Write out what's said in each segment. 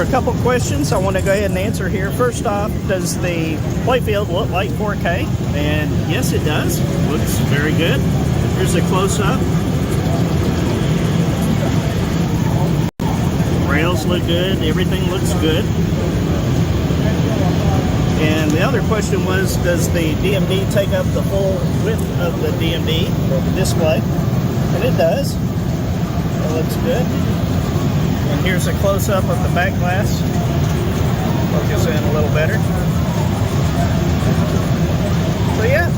a couple questions I want to go ahead and answer here. First off, does the playfield look like 4K? And yes, it does. Looks very good. Here's a close-up. Rails look good. Everything looks good. And the other question was, does the DMD take up the full width of the DMD or the display? And it does. It looks good. And here's a close-up of the back glass. Focus in a little better. So yeah,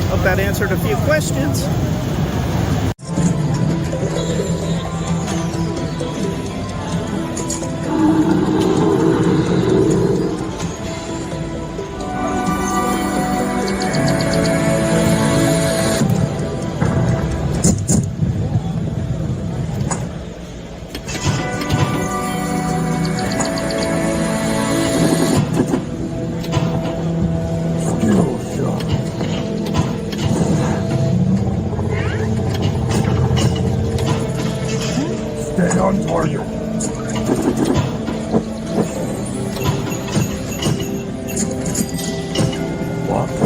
hope that answered a few questions. Stay on target. Lock and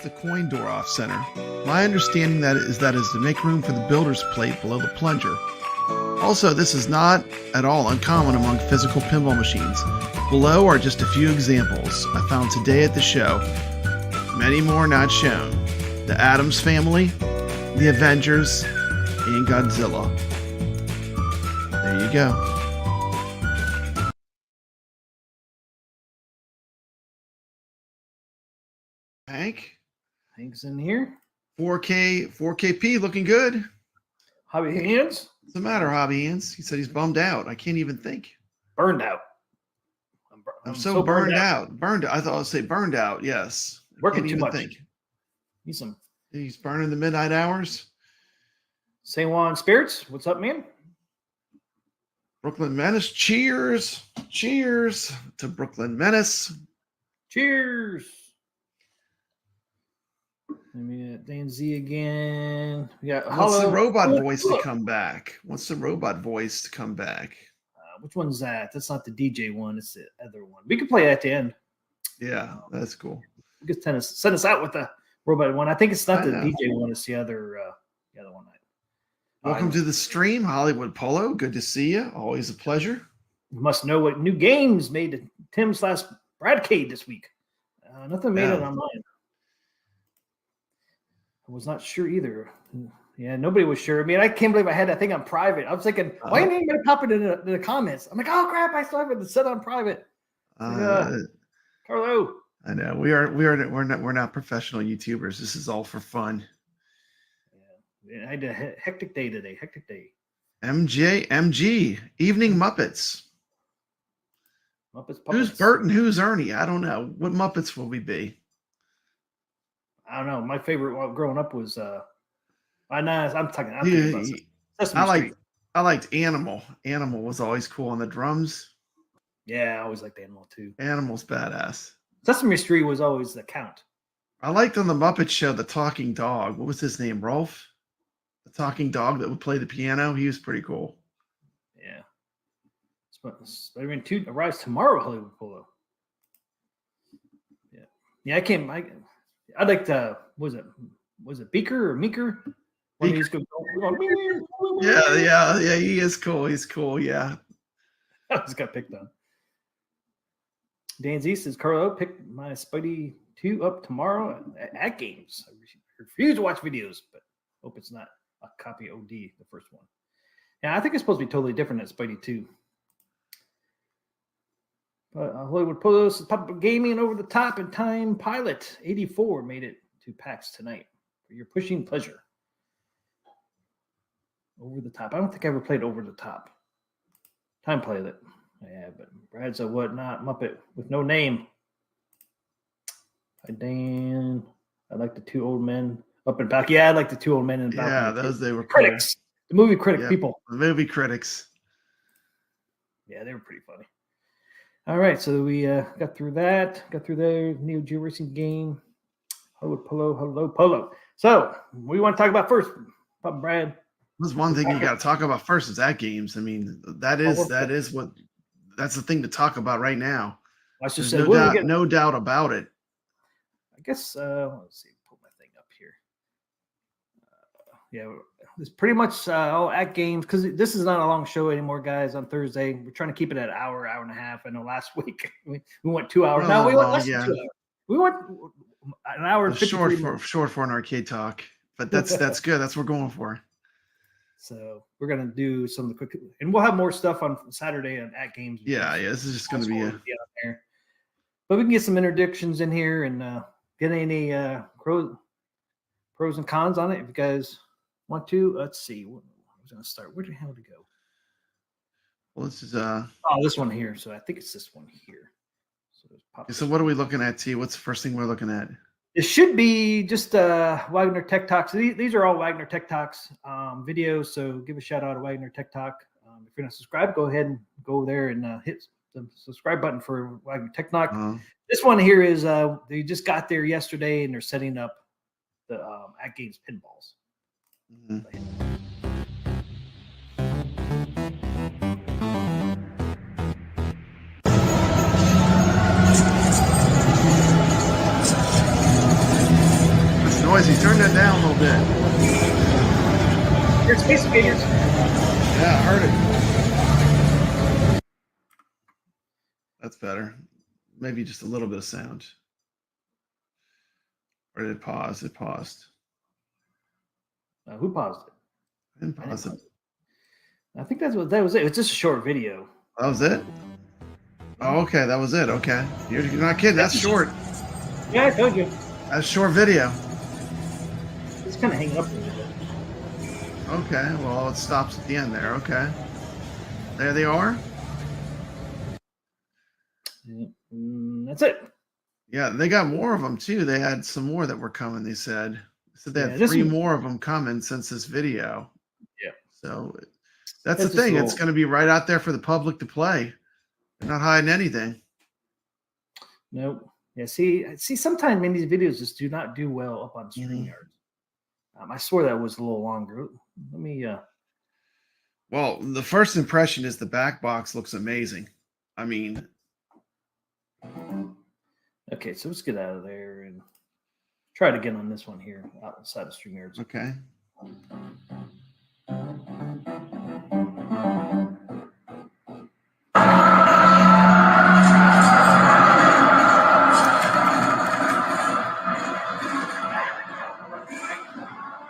the coin door off center. My understanding that is to make room for the builder's plate below the plunger. Also, this is not at all uncommon among physical pinball machines. Below are just a few examples I found today at the show. Many more not shown. The Addams Family, the Avengers, and Godzilla. There you go. Hank? Hank's in here. 4KP looking good. Hobby Hands? What's the matter, Hobby Hands? He said he's bummed out. I can't even think. Burned out. I'm so burned out. Burned out. I thought I'd say burned out. Yes. Working too much. Think. He's burning the midnight hours. St. Juan Spirits. What's up, man? Brooklyn Menace. Cheers. Cheers to Brooklyn Menace. Cheers. Let me Dan Z again. We got What's the robot voice to come back? What's the robot voice to come back? Which one's that? That's not the DJ one. It's the other one. We could play that at the end. Yeah, that's cool. You could send us out with the robot one. I think it's not the DJ one. It's the other one. Welcome to the stream, Hollywood Polo. Good to see you. Always a pleasure. You must know what new games made Tim/Bradcade this week. Nothing made it online. I was not sure either. Yeah, nobody was sure. I mean, I can't believe I had that thing on private. I was thinking, why didn't anybody pop it in the comments? I'm like, oh crap, I still have it set on private. Carlo. I know we're not professional YouTubers. This is all for fun. Yeah, I had a hectic day today. Hectic day. MG Evening Muppets. Puppets. Who's Bert and who's Ernie? I don't know. What Muppets will we be? I don't know. My favorite while growing up was I'm talking about Sesame Street. I liked Animal. Animal was always cool on the drums. Yeah, I always liked Animal too. Animal's badass. Sesame Street was always the Count. I liked on the Muppet Show the talking dog. What was his name? Rolf? The talking dog that would play the piano. He was pretty cool. Yeah. Spider-Man 2 arrives tomorrow, Hollywood Polo. Yeah. Yeah, I liked was it Beaker or Meeker? Beaker. Yeah, he is cool. He's cool, yeah. I just got picked on. Dan Z says, Carlo, pick my Spidey 2 up tomorrow at AtGames. I refuse to watch videos, but hope it's not a copy OD, the first one. Yeah, I think it's supposed to be totally different at Spidey 2. But Hollywood Polos, Pop Gaming Over the Top and Time Pilot 84 made it to PAX tonight for your pushing pleasure. Over the Top. I don't think I ever played Over the Top. Time Pilot. Yeah, but Brad's a whatnot Muppet with no name. Hi, Dan. I like the two old men up in back. Yeah, I like the two old men in the balcony. Yeah, those they were cool. Critics. The movie critic Yep. people. The movie critics. Yeah, they were pretty funny. All right, so we got through that. Got through the Neo Geo Racing game. Hello, Polo. So, what do you want to talk about first, Papa Brad? There's one thing you got to talk about first is AtGames. I mean, that's the thing to talk about right now. I should There's say, no doubt about it. I guess, let's see, pull my thing up here. Yeah, it's pretty much all AtGames, because this is not a long show anymore, guys. On Thursday, we're trying to keep it at an hour and a half. I know last week we went 2 hours. No, we went less than 2 hours. We went an hour and 53 minutes. Short for an arcade talk, but that's good. That's what we're going for. So we're gonna do some of the quick, and we'll have more stuff on Saturday on AtGames. Yeah. This is just going to be on there. But we can get some introductions in here and get any pros and cons on it if you guys want to. Let's see. I was gonna start. Where the hell to go? Well, this is this one here. So I think it's this one here. So what are we looking at, T? What's the first thing we're looking at? It should be just Wagner Tech Talks. These are all Wagner Tech Talks videos. So give a shout out to Wagner Tech Talk. If you're not subscribed, go ahead and go there and hit the subscribe button for Wagner Tech Talk. This one here is they just got there yesterday and they're setting up the AtGames pinballs. It's noisy. Turn that down a little bit. Here's Space Invaders. Yeah, I heard it. That's better. Maybe just a little bit of sound. Or did it pause? It paused. Who paused it? I didn't pause it. I think that was it. It's just a short video. That was it? Oh, okay. That was it. Okay. You're not kidding. That's short. Yeah, I told you. That's a short video. It's kind of hanging up a little bit. Okay. Well, it stops at the end there. Okay. There they are. That's it. Yeah, they got more of them too. They had some more that were coming. They said they had 3 more of them coming since this video. Yeah. So that's the thing. It's going to be right out there for the public to play. They're not hiding anything. Nope. Yeah. See. Sometimes these videos just do not do well up on StreamYard. I swore that was a little longer. Let me. Well, the first impression is the back box looks amazing. I mean. Okay, so let's get out of there and try it again on this one here outside of StreamYard. Okay.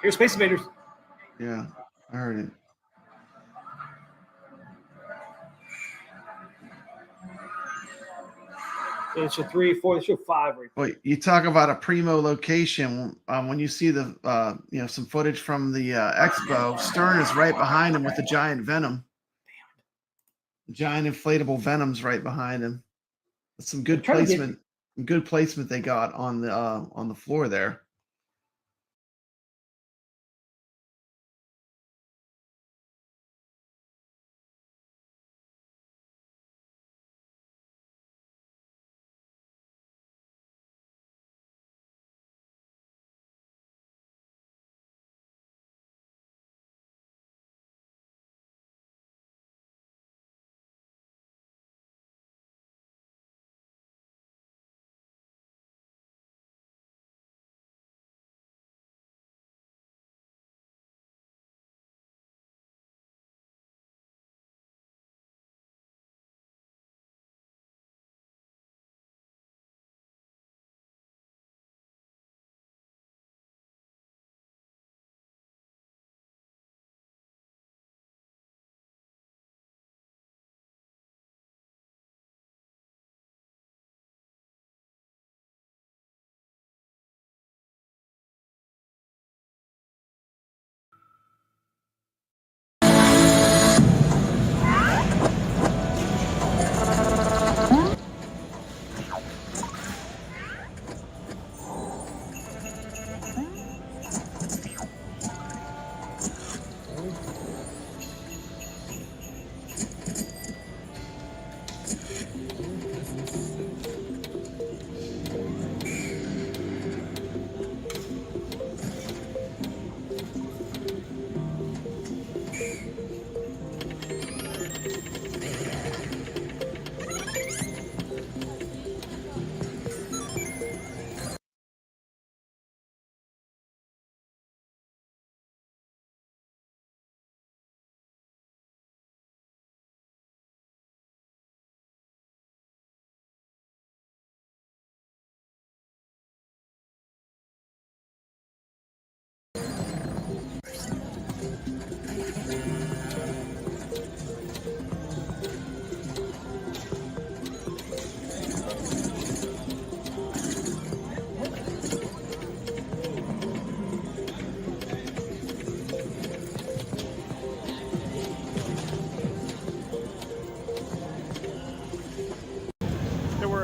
Here's Space Invaders. Yeah, I heard it. It's a 3, 4, it's a 5. Right. Well, you talk about a primo location. When you see the some footage from the expo, Stern is right behind him with the giant Venom. Giant inflatable Venom's right behind him. That's some good placement. Good placement they got on the floor there.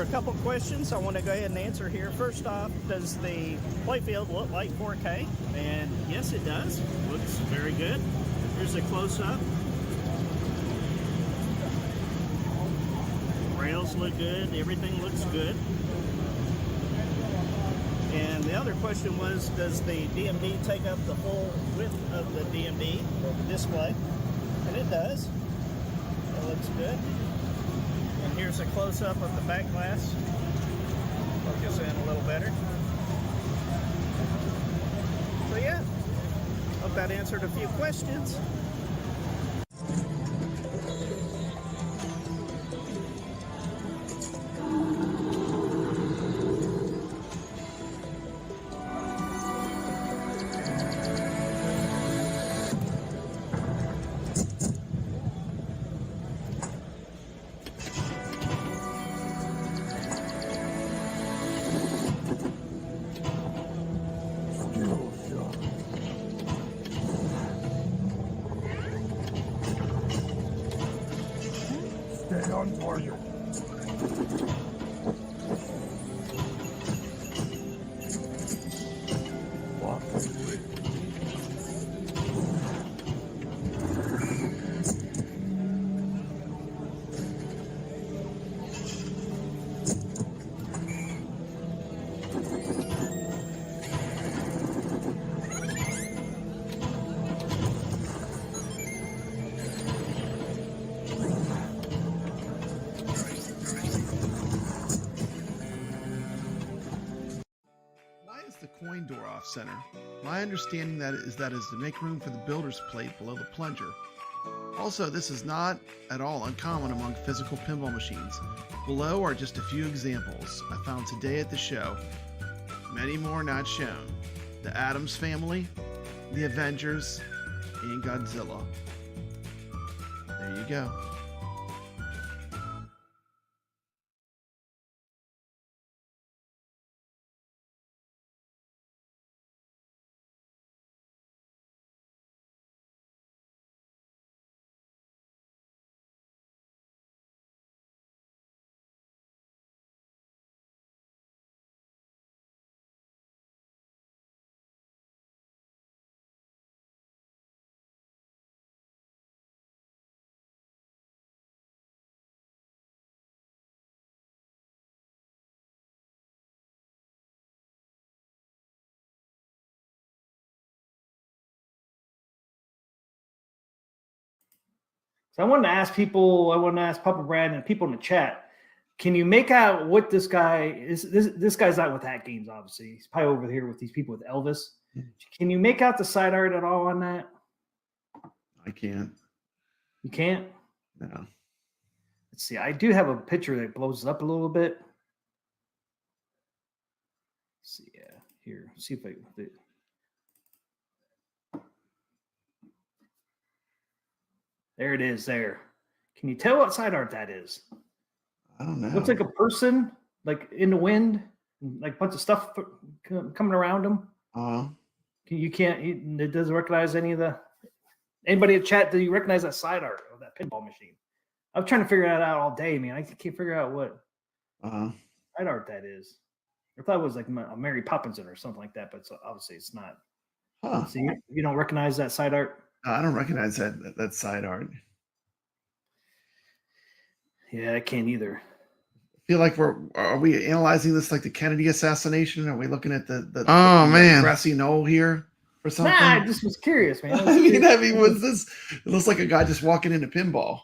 a couple questions I want to go ahead and answer here. First off, does the playfield look like 4K? And yes, it does. Looks very good. Here's a close-up. Rails look good. Everything looks good. And the other question was, does the DMD take up the full width of the DMD display? And it does. It looks good. And here's a close-up of the back glass. Focus in a little better. So yeah, hope that answered a few questions. Stay on target. Walk away. Why is the coin door off center? My understanding that is to make room for the builder's plate below the plunger. Also, this is not at all uncommon among physical pinball machines. Below are just a few examples I found today at the show. Many more not shown. The Addams Family, the Avengers, and Godzilla. There you go. So I wanted to ask Papa Brad and people in the chat, can you make out what this guy is? This guy's not with AtGames, obviously. He's probably over here with these people with Elvis. Can you make out the side art at all on that? I can't. You can't? No. Let's see. I do have a picture that blows it up a little bit. Let's see, yeah. Here, see if I. There it is. There. Can you tell what side art that is? I don't know. Looks like a person, like in the wind, like a bunch of stuff coming around him. It doesn't recognize any of the. Anybody in chat? Do you recognize that side art of that pinball machine? I was trying to figure that out all day, man. I can't figure out what side art that is. I thought it was like a Mary Poppins or something like that, but obviously it's not. Huh. So you don't recognize that side art? I don't recognize that side art. Yeah, I can't either. I feel like are we analyzing this like the Kennedy assassination? Are we looking at the man, grassy knoll here or something? Nah, I just was curious, man. I mean, was this? It looks like a guy just walking into pinball.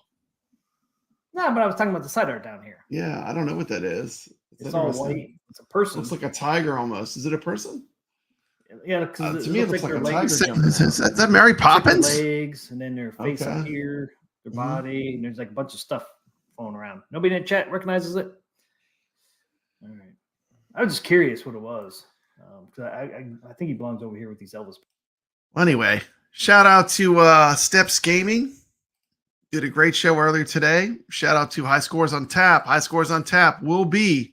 No, but I was talking about the side art down here. Yeah, I don't know what that is. It's all white. It's a person. Looks like a tiger almost. Is it a person? Yeah, because to me it looks like a tiger. Is that Mary Poppins? Legs, and then their face up here, their body, and there's like a bunch of stuff flowing around. Nobody in the chat recognizes it. All right, I was just curious what it was because I think he belongs over here with these Elvis. Well, anyway, shout out to Steps Gaming. Did a great show earlier today. Shout out to High Scores on Tap. High Scores on Tap will be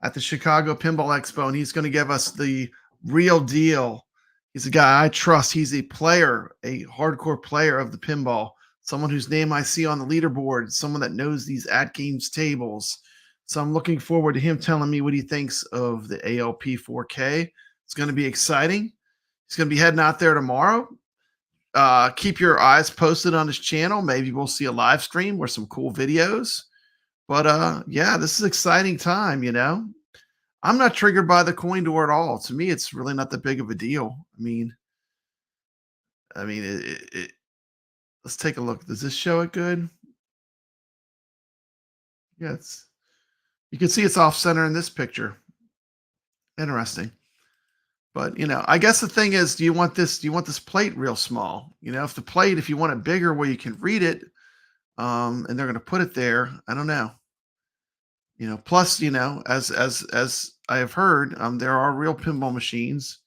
at the Chicago Pinball Expo, and he's going to give us the real deal. He's a guy I trust. He's a player, a hardcore player of the pinball, someone whose name I see on the leaderboard, someone that knows these AtGames tables. So I'm looking forward to him telling me what he thinks of the ALP 4K. It's going to be exciting. He's going to be heading out there tomorrow. Keep your eyes posted on his channel. Maybe we'll see a live stream or some cool videos. But yeah, this is exciting time, you know. I'm not triggered by the coin door at all. To me, it's really not that big of a deal. Let's take a look. Does this show it good? Yeah, you can see it's off center in this picture. Interesting. But you know, I guess the thing is, do you want this plate real small? You know, if you want it bigger where you can read it, and they're going to put it there, I don't know. You know, plus, you know, as I have heard, there are real pinball machines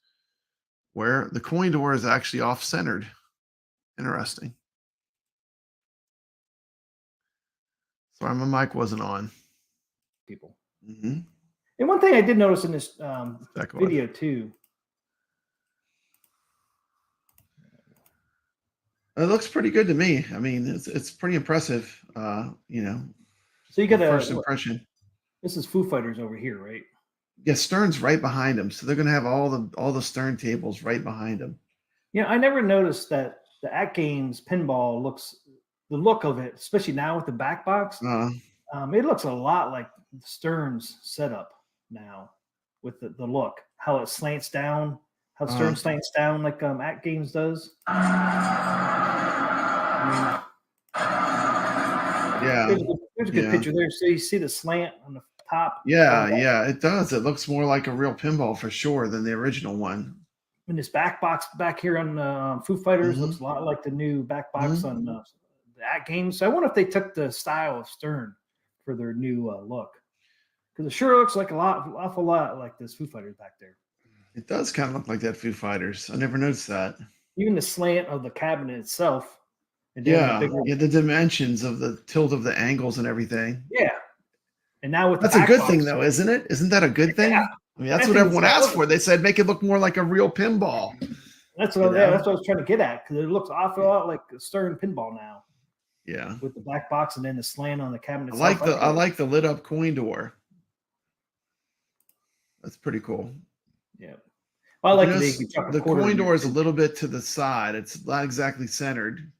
where the coin door is actually off centered. Interesting. Sorry, my mic wasn't on. People. Mm-hmm. And one thing I did notice in this video too. It looks pretty good to me. I mean, it's pretty impressive. You know. So you got a first impression. This is Foo Fighters over here, right? Yeah, Stern's right behind him, so they're gonna have all the Stern tables right behind him. Yeah, I never noticed that the AtGames pinball the look of it, especially now with the back box. It looks a lot like Stern's setup now, with the look, how it slants down, how Stern slants down like AtGames does. Yeah, there's a good picture there. So you see the slant on the top. Yeah, it does. It looks more like a real pinball for sure than the original one. And this back box back here on Foo Fighters looks a lot like the new back box on the AtGames. So I wonder if they took the style of Stern for their new look, because it sure looks like awful lot like this Foo Fighters back there. It does kind of look like that Foo Fighters. I never noticed that. Even the slant of the cabinet itself. And the dimensions of the tilt of the angles and everything. Yeah. And now with that's a good thing, though, isn't it? Isn't that a good thing? Yeah. I mean, that's what everyone asked for. They said make it look more like a real pinball. That's what I was trying to get at, because it looks awful lot like a Stern pinball now. Yeah. With the black box and then the slant on the cabinet. I like the lit up coin door. That's pretty cool. Yeah. Well, I like the coin door is a little bit to the side. It's not exactly centered.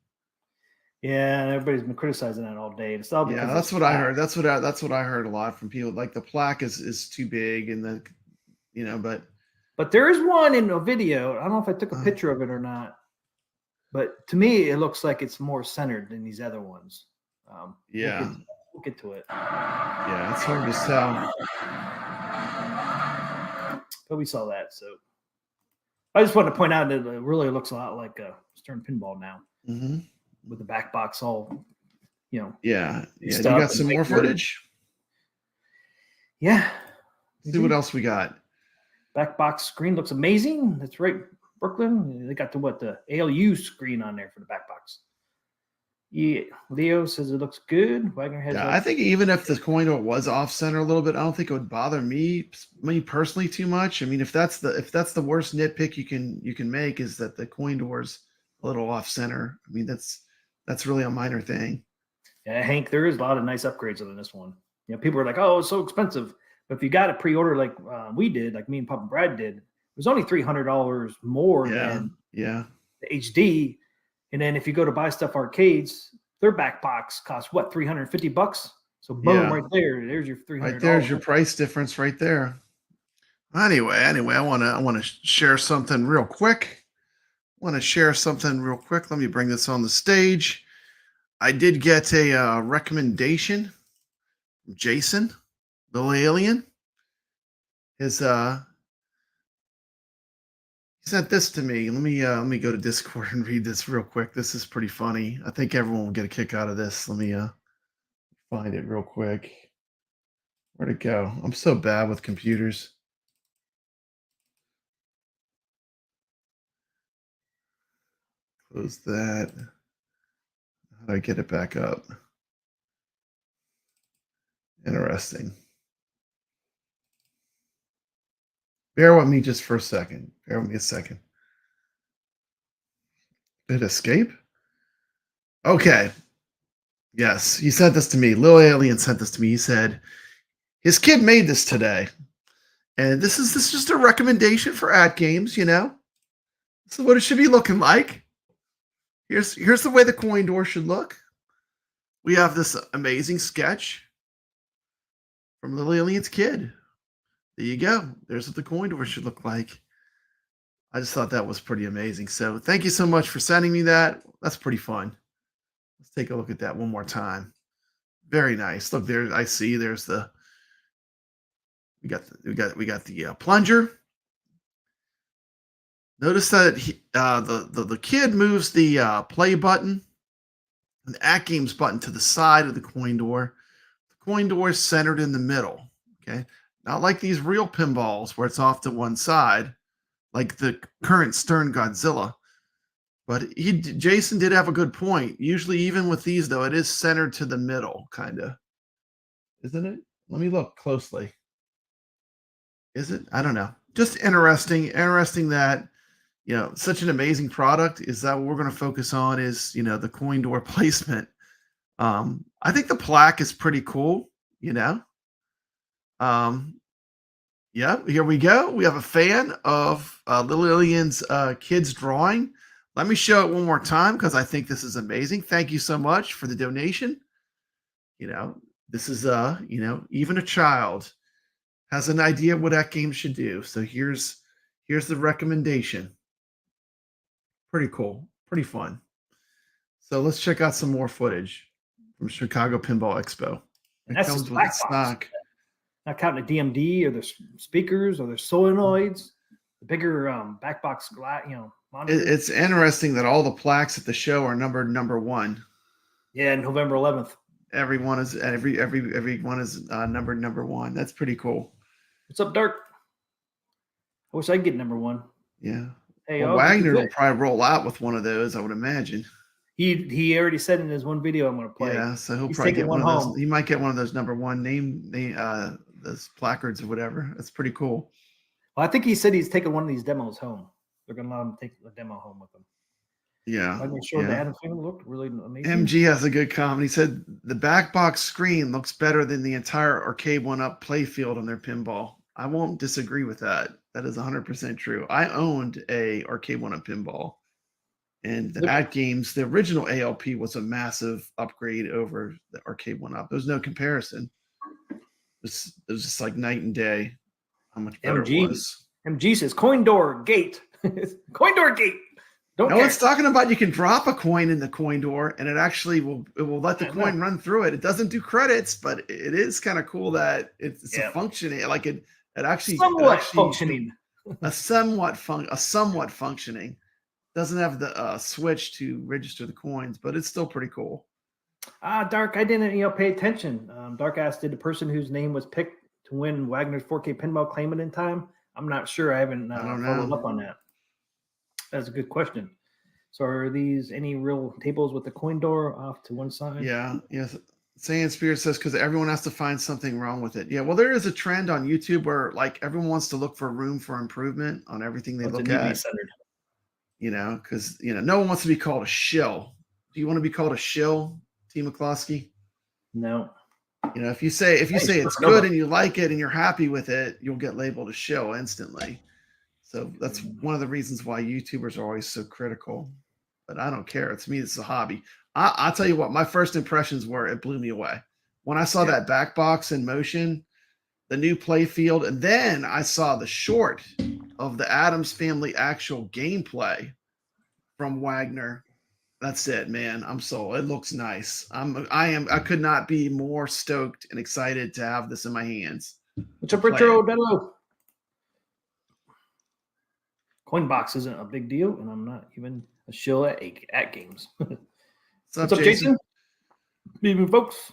Yeah, and everybody's been criticizing that all day. It's all that's what I heard. That's what I heard a lot from people. Like the plaque is too big, and but there is one in a video. I don't know if I took a picture of it or not, but to me it looks like it's more centered than these other ones. We'll get to it. Yeah, it's hard to tell. But we saw that, so I just wanted to point out that it really looks a lot like a Stern pinball now. Mm-hmm. With the back box all, you know. Yeah. You got some more footage? Yeah. Let's see what else we got. Back box screen looks amazing. That's right, Brooklyn. They got the ALU screen on there for the back box. Yeah, Leo says it looks good. Wagner has. Yeah, I think even if the coin door was off center a little bit, I don't think it would bother me personally too much. I mean, if that's the worst nitpick you can make, is that the coin door's a little off center. I mean, that's really a minor thing. Yeah, Hank, there is a lot of nice upgrades on this one. You know, people are like, "Oh, it's so expensive," but if you got a pre-order like we did, like me and Papa Brad did, it was only $300 more than the HD. And then if you go to Buy Stuff Arcades, their back box costs what, $350? So boom, right there's your $300. Right there's your price difference right there. Anyway, I want to share something real quick. Let me bring this on the stage. I did get a recommendation from Jason, Little Alien. He sent this to me. Let me go to Discord and read this real quick. This is pretty funny. I think everyone will get a kick out of this. Let me find it real quick. Where'd it go? I'm so bad with computers. Close that. How do I get it back up? Interesting. Bear with me just for a second. Bear with me a second. Did it escape? Okay. Yes, he sent this to me. Lil Alien sent this to me. He said, His kid made this today. And this is just a recommendation for AtGames, you know. This is what it should be looking like. Here's the way the coin door should look. We have this amazing sketch from Lily Alien's kid. There you go. There's what the coin door should look like. I just thought that was pretty amazing. So thank you so much for sending me that. That's pretty fun. Let's take a look at that one more time. Very nice. Look there. I see. There's the. We got the plunger. Notice that the kid moves the play button and the AtGames button to the side of the coin door. The coin door is centered in the middle. Okay, not like these real pinballs where it's off to one side, like the current Stern Godzilla. But Jason did have a good point. Usually, even with these though, it is centered to the middle, kind of, isn't it? Let me look closely. Is it? I don't know. Just interesting. Interesting that, you know, such an amazing product. Is that what we're going to focus on? Is, you know, the coin door placement. I think the plaque is pretty cool. You know. Yeah. Here we go. We have a fan of Lillian's kid's drawing. Let me show it one more time because I think this is amazing. Thank you so much for the donation. You know, this is you know, even a child has an idea what AtGames should do. So here's the recommendation. Pretty cool. Pretty fun. So let's check out some more footage from Chicago Pinball Expo. And that's just black box. Not counting the DMD or the speakers or the solenoids, the bigger back box glass, you know, monitor. It's interesting that all the plaques at the show are numbered number 1. Yeah, November 11th. Every one is numbered number 1. That's pretty cool. What's up, Dirk? I wish I'd get number 1. Yeah. Hey, well, Wagner will probably roll out with one of those, I would imagine. He already said in his one video I'm going to play. Yeah, so he'll probably get one of those. He might get one of those number 1 name those placards or whatever. That's pretty cool. Well, I think he said he's taking one of these demos home. They're going to allow him to take a demo home with him. Yeah. I'm sure the Adam thing looked really amazing. MG has a good comment. He said the back box screen looks better than the entire Arcade 1-Up play field on their pinball. I won't disagree with that. That is 100% true. I owned a Arcade 1-Up pinball, and the AtGames, the original ALP, was a massive upgrade over the Arcade 1-Up. There's no comparison. It was just like night and day how much better it was. MG says coin door gate. Coin door gate. No one's talking about you can drop a coin in the coin door and it actually will let the coin run through it. It doesn't do credits, but it is kind of cool that it's a functioning, like it actually functioning. a somewhat functioning. Doesn't have the switch to register the coins, but it's still pretty cool. Dark, I didn't pay attention. Dark asked, did the person whose name was picked to win Wagner's 4K pinball claim it in time? I'm not sure. I haven't followed up on that. That's a good question. So are these any real tables with the coin door off to one side? Yeah. Yes. Saiyan Spirit says because everyone has to find something wrong with it. Yeah. Well, there is a trend on YouTube where like everyone wants to look for room for improvement on everything they look at. You know, because no one wants to be called a shill. Do you want to be called a shill, T. McCloskey? No. You know, if you say it's good and you like it and you're happy with it, you'll get labeled a shill instantly. So that's one of the reasons why YouTubers are always so critical. But I don't care. It's me. It's a hobby. I'll tell you what, my first impressions were, it blew me away. When I saw that back box in motion, the new play field, and then I saw the short of the Addams Family actual gameplay from Wagner. That's it, man. I'm sold. It looks nice. I could not be more stoked and excited to have this in my hands. What's up, Retro Delo? Coin box isn't a big deal, and I'm not even a shill at AtGames. What's up, Jason? Good evening, folks.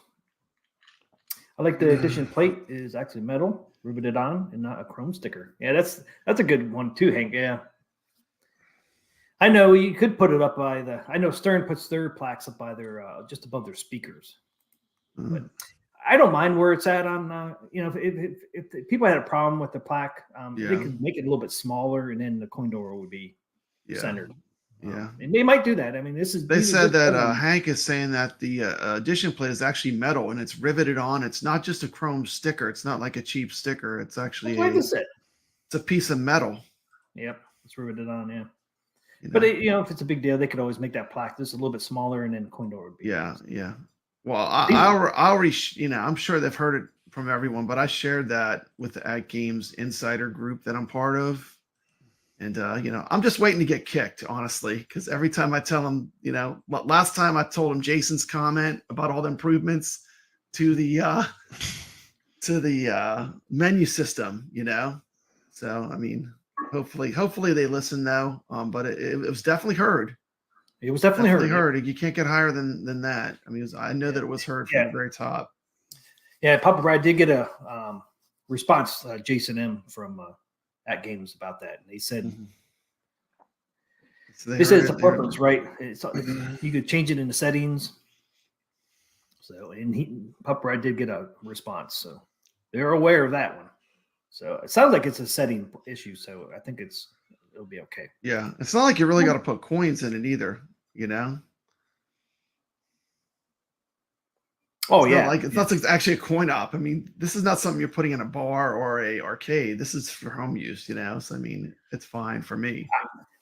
I like the edition plate is actually metal, riveted on, and not a chrome sticker. Yeah, that's a good one too, Hank. Yeah. I know you could put it up by I know Stern puts their plaques up by their just above their speakers. But I don't mind where it's at on if people had a problem with the plaque, they could make it a little bit smaller and then the coin door would be centered. Yeah. And they might do that. I mean, this is. They these are said good that fun. Hank is saying that the addition plate is actually metal and it's riveted on. It's not just a chrome sticker. It's not like a cheap sticker. It's actually That's what I just said. it's a piece of metal. Yep, it's riveted on. Yeah. You know? But if it's a big deal, they could always make that plaque just a little bit smaller, and then the coin door would be. Yeah, yeah. Well, I already, I'm sure they've heard it from everyone, but I shared that with the AtGames insider group that I'm part of. And, I'm just waiting to get kicked, honestly, because every time I tell them, last time I told them Jason's comment about all the improvements to the menu system, So, I mean, hopefully they listen though. But it was definitely heard. It was definitely heard. You can't get higher than that. I mean, I know that it was heard from the very top. Yeah, Papa Brad did get a response, Jason M from AtGames about that. And they said, So they said it's a preference, right? You could change it in the settings. So, and Papa Brad did get a response, so they're aware of that one. So it sounds like it's a setting issue. So I think it'll be okay. Yeah, it's not like you really got to put coins in it either, Oh, it's not actually a coin op. I mean, this is not something you're putting in a bar or a arcade. This is for home use, So I mean, it's fine for me.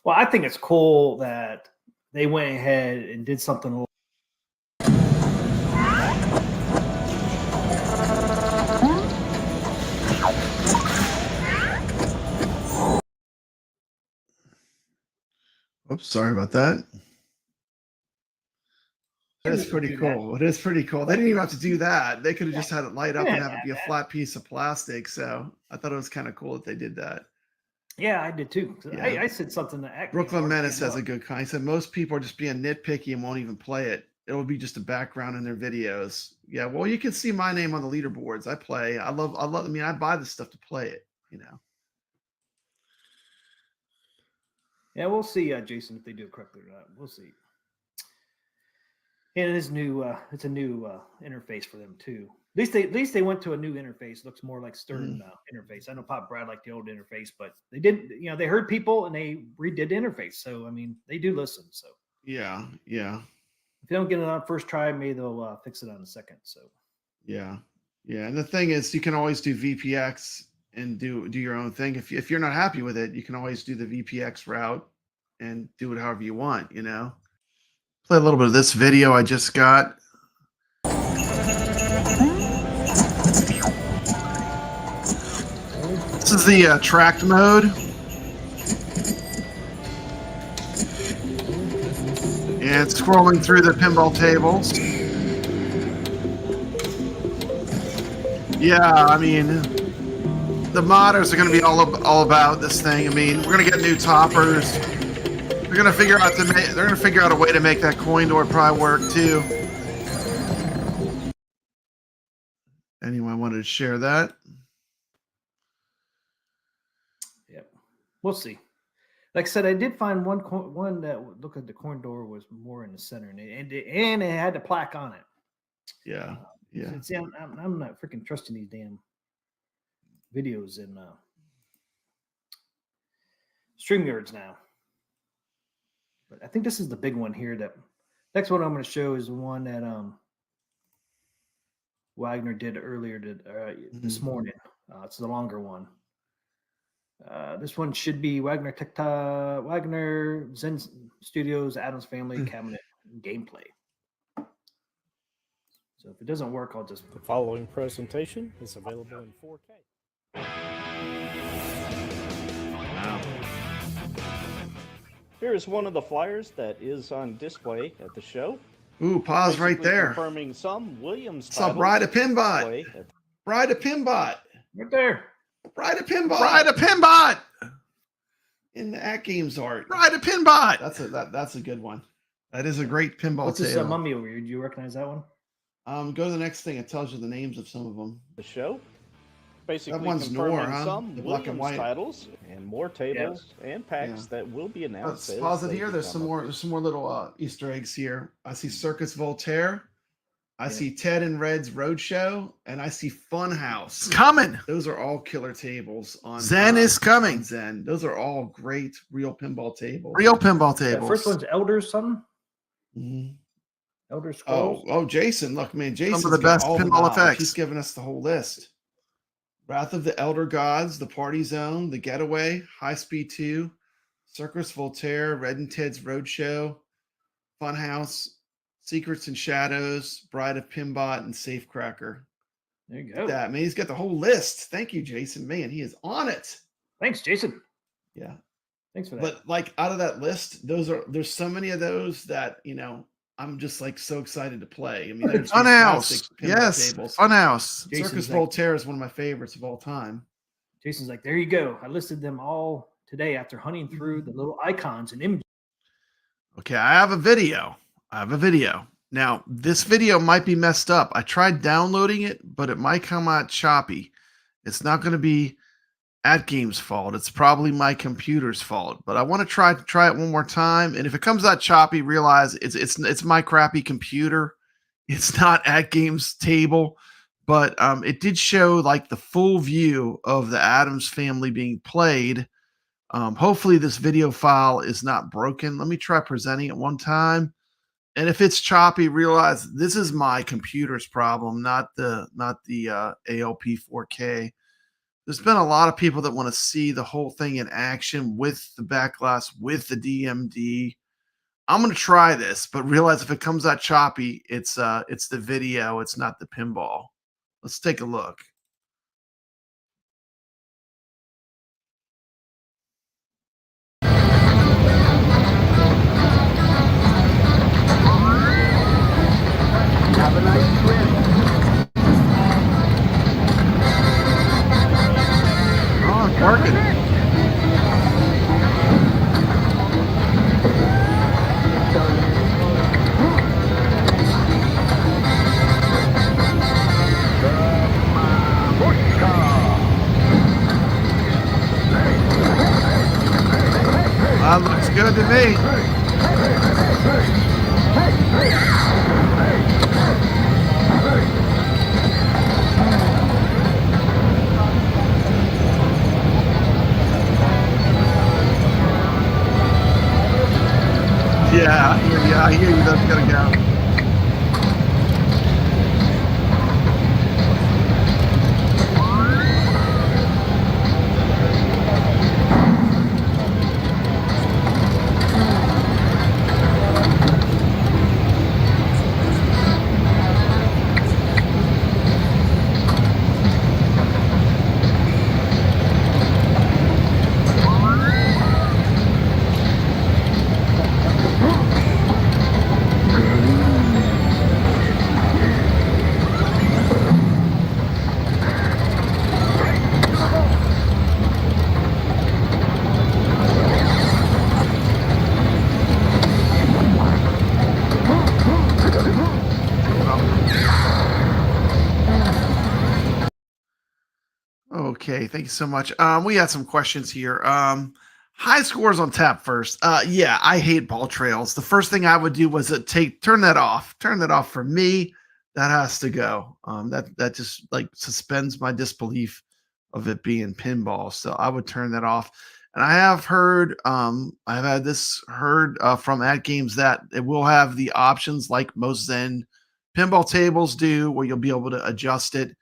Well, I think it's cool that they went ahead and did something a little. Oops, sorry about that. That is pretty cool. It is pretty cool. They didn't even have to do that. They could have just had it light up and have it be a flat piece of plastic. So I thought it was kind of cool that they did that. Yeah, I did too. Yeah. I said something to Brooklyn Menace has a good kind. He said most people are just being nitpicky and won't even play it. It'll be just a background in their videos. Yeah, well, you can see my name on the leaderboards. I play. I love. I mean, I buy this stuff to play it. Yeah, we'll see, Jason, if they do it correctly or not. We'll see. And it is new. It's a new interface for them too. At least they went to a new interface. Looks more like Stern interface. I know Pop Brad liked the old interface, but they did. They heard people and they redid the interface. So I mean, they do listen. So yeah. If they don't get it on first try, maybe they'll fix it on the second. So yeah. And the thing is, you can always do VPX and do your own thing. If you're not happy with it, you can always do the VPX route and do it however you want. Play a little bit of this video I just got. This is the tracked mode. And scrolling through the pinball tables. Yeah, I mean, the modders are going to be all about this thing. I mean, we're going to get new toppers. They're going to figure out a way to make that coin door probably work too. Anyway, I wanted to share that. Yep, we'll see. Like I said, I did find one that looked like the coin door was more in the center, and it had the plaque on it. Yeah. See, I'm not freaking trusting these damn videos in StreamYards now. But I think this is the big one here. That next one I'm going to show is the one that Wagner did earlier this morning. It's the longer one. This one should be Wagner Zen Studios, Adams Family Cabinet Gameplay. So if it doesn't work, I'll just. The following presentation is available in 4K. Wow. Here is one of the flyers that is on display at the show. Ooh, pause right there. Confirming some Williams titles. What's up, Bride of Pinbot? Bride of Pinbot. Right there. Bride of Pinbot. Bride of Pinbot. In the AtGames art. Bride of Pinbot. That's a good one. That is a great pinball What's table. this mummy over here? Do you recognize that one? Go to the next thing. It tells you the names of some of them. The show. Basically that one's confirming Nor, huh? some the black and white titles and more tables and packs that will be announced. Let's pause it here. There's some more little Easter eggs here. I see Circus Voltaire. I Yeah. see Ted and Red's Roadshow, and I see Funhouse. Coming. Those are all killer tables on Zen is coming. on Zen. Those are all great real pinball tables. Real pinball Yeah, tables. first one's Elders something. Mhm. Elder Scrolls. Oh, Jason! Look, man, Jason's the got best all the pinball knowledge. effects. He's given us the whole list. Wrath of the Elder Gods, The Party Zone, The Getaway, High Speed 2, Circus Voltaire, Red and Ted's Roadshow, Funhouse, Secrets and Shadows, Bride of Pinbot, and Safecracker. There you Look go. at that, man, he's got the whole list. Thank you, Jason. Man, he is on it. Thanks, Jason. Yeah. Thanks for that. But like out of that list, there's so many of those that, I'm just like so excited to play. I mean, there's these classic Funhouse. pinball Yes. tables. Funhouse. Jason's Circus like- Voltaire is one of my favorites of all time. Jason's like, there you go. I listed them all today after hunting through the little icons and images. Okay, I have a video. Now, this video might be messed up. I tried downloading it, but it might come out choppy. It's not going to be AtGames' fault. It's probably my computer's fault. But I want to try it one more time. And if it comes out choppy, realize it's my crappy computer. It's not AtGames' table. But it did show like the full view of the Addams family being played. Hopefully this video file is not broken. Let me try presenting it one time. And if it's choppy, realize this is my computer's problem, not the ALP 4K. There's been a lot of people that want to see the whole thing in action with the backglass, with the DMD. I'm going to try this, but realize if it comes out choppy, it's the video, it's not the pinball. Let's take a look. Have a nice trip. Oh, it's working. That looks good to me. Yeah, I hear you. That's gonna go. Okay, thank you so much. We had some questions here. High scores on tap first. Yeah, I hate ball trails. The first thing I would do was turn that off. Turn that off for me. That has to go. That just like suspends my disbelief of it being pinball. So I would turn that off. And I have heard, I've had this heard from AtGames that it will have the options like most Zen pinball tables do, where you'll be able to adjust it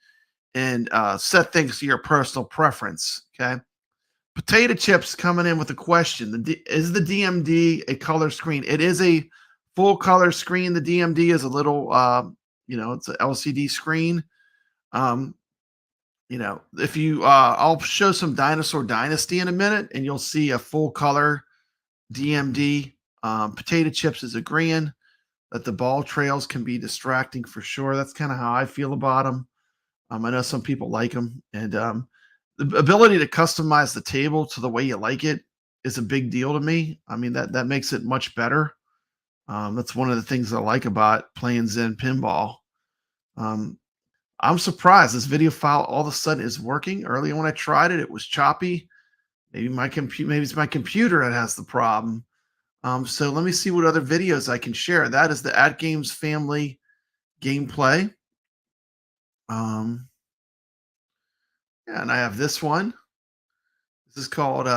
and set things to your personal preference. Okay. Potato Chips coming in with a question. Is the DMD a color screen? It is a full color screen. The DMD is a little, it's an LCD screen. If you, I'll show some Dinosaur Dynasty in a minute and you'll see a full color DMD. Potato Chips is agreeing that the ball trails can be distracting for sure. That's kind of how I feel about them. I know some people like them, and the ability to customize the table to the way you like it is a big deal to me. I mean, that makes it much better. That's one of the things I like about playing Zen pinball. I'm surprised this video file all of a sudden is working. Earlier when I tried it, it was choppy. Maybe it's my computer that has the problem. So let me see what other videos I can share. That is the AtGames family gameplay. Yeah, and I have this one. This is called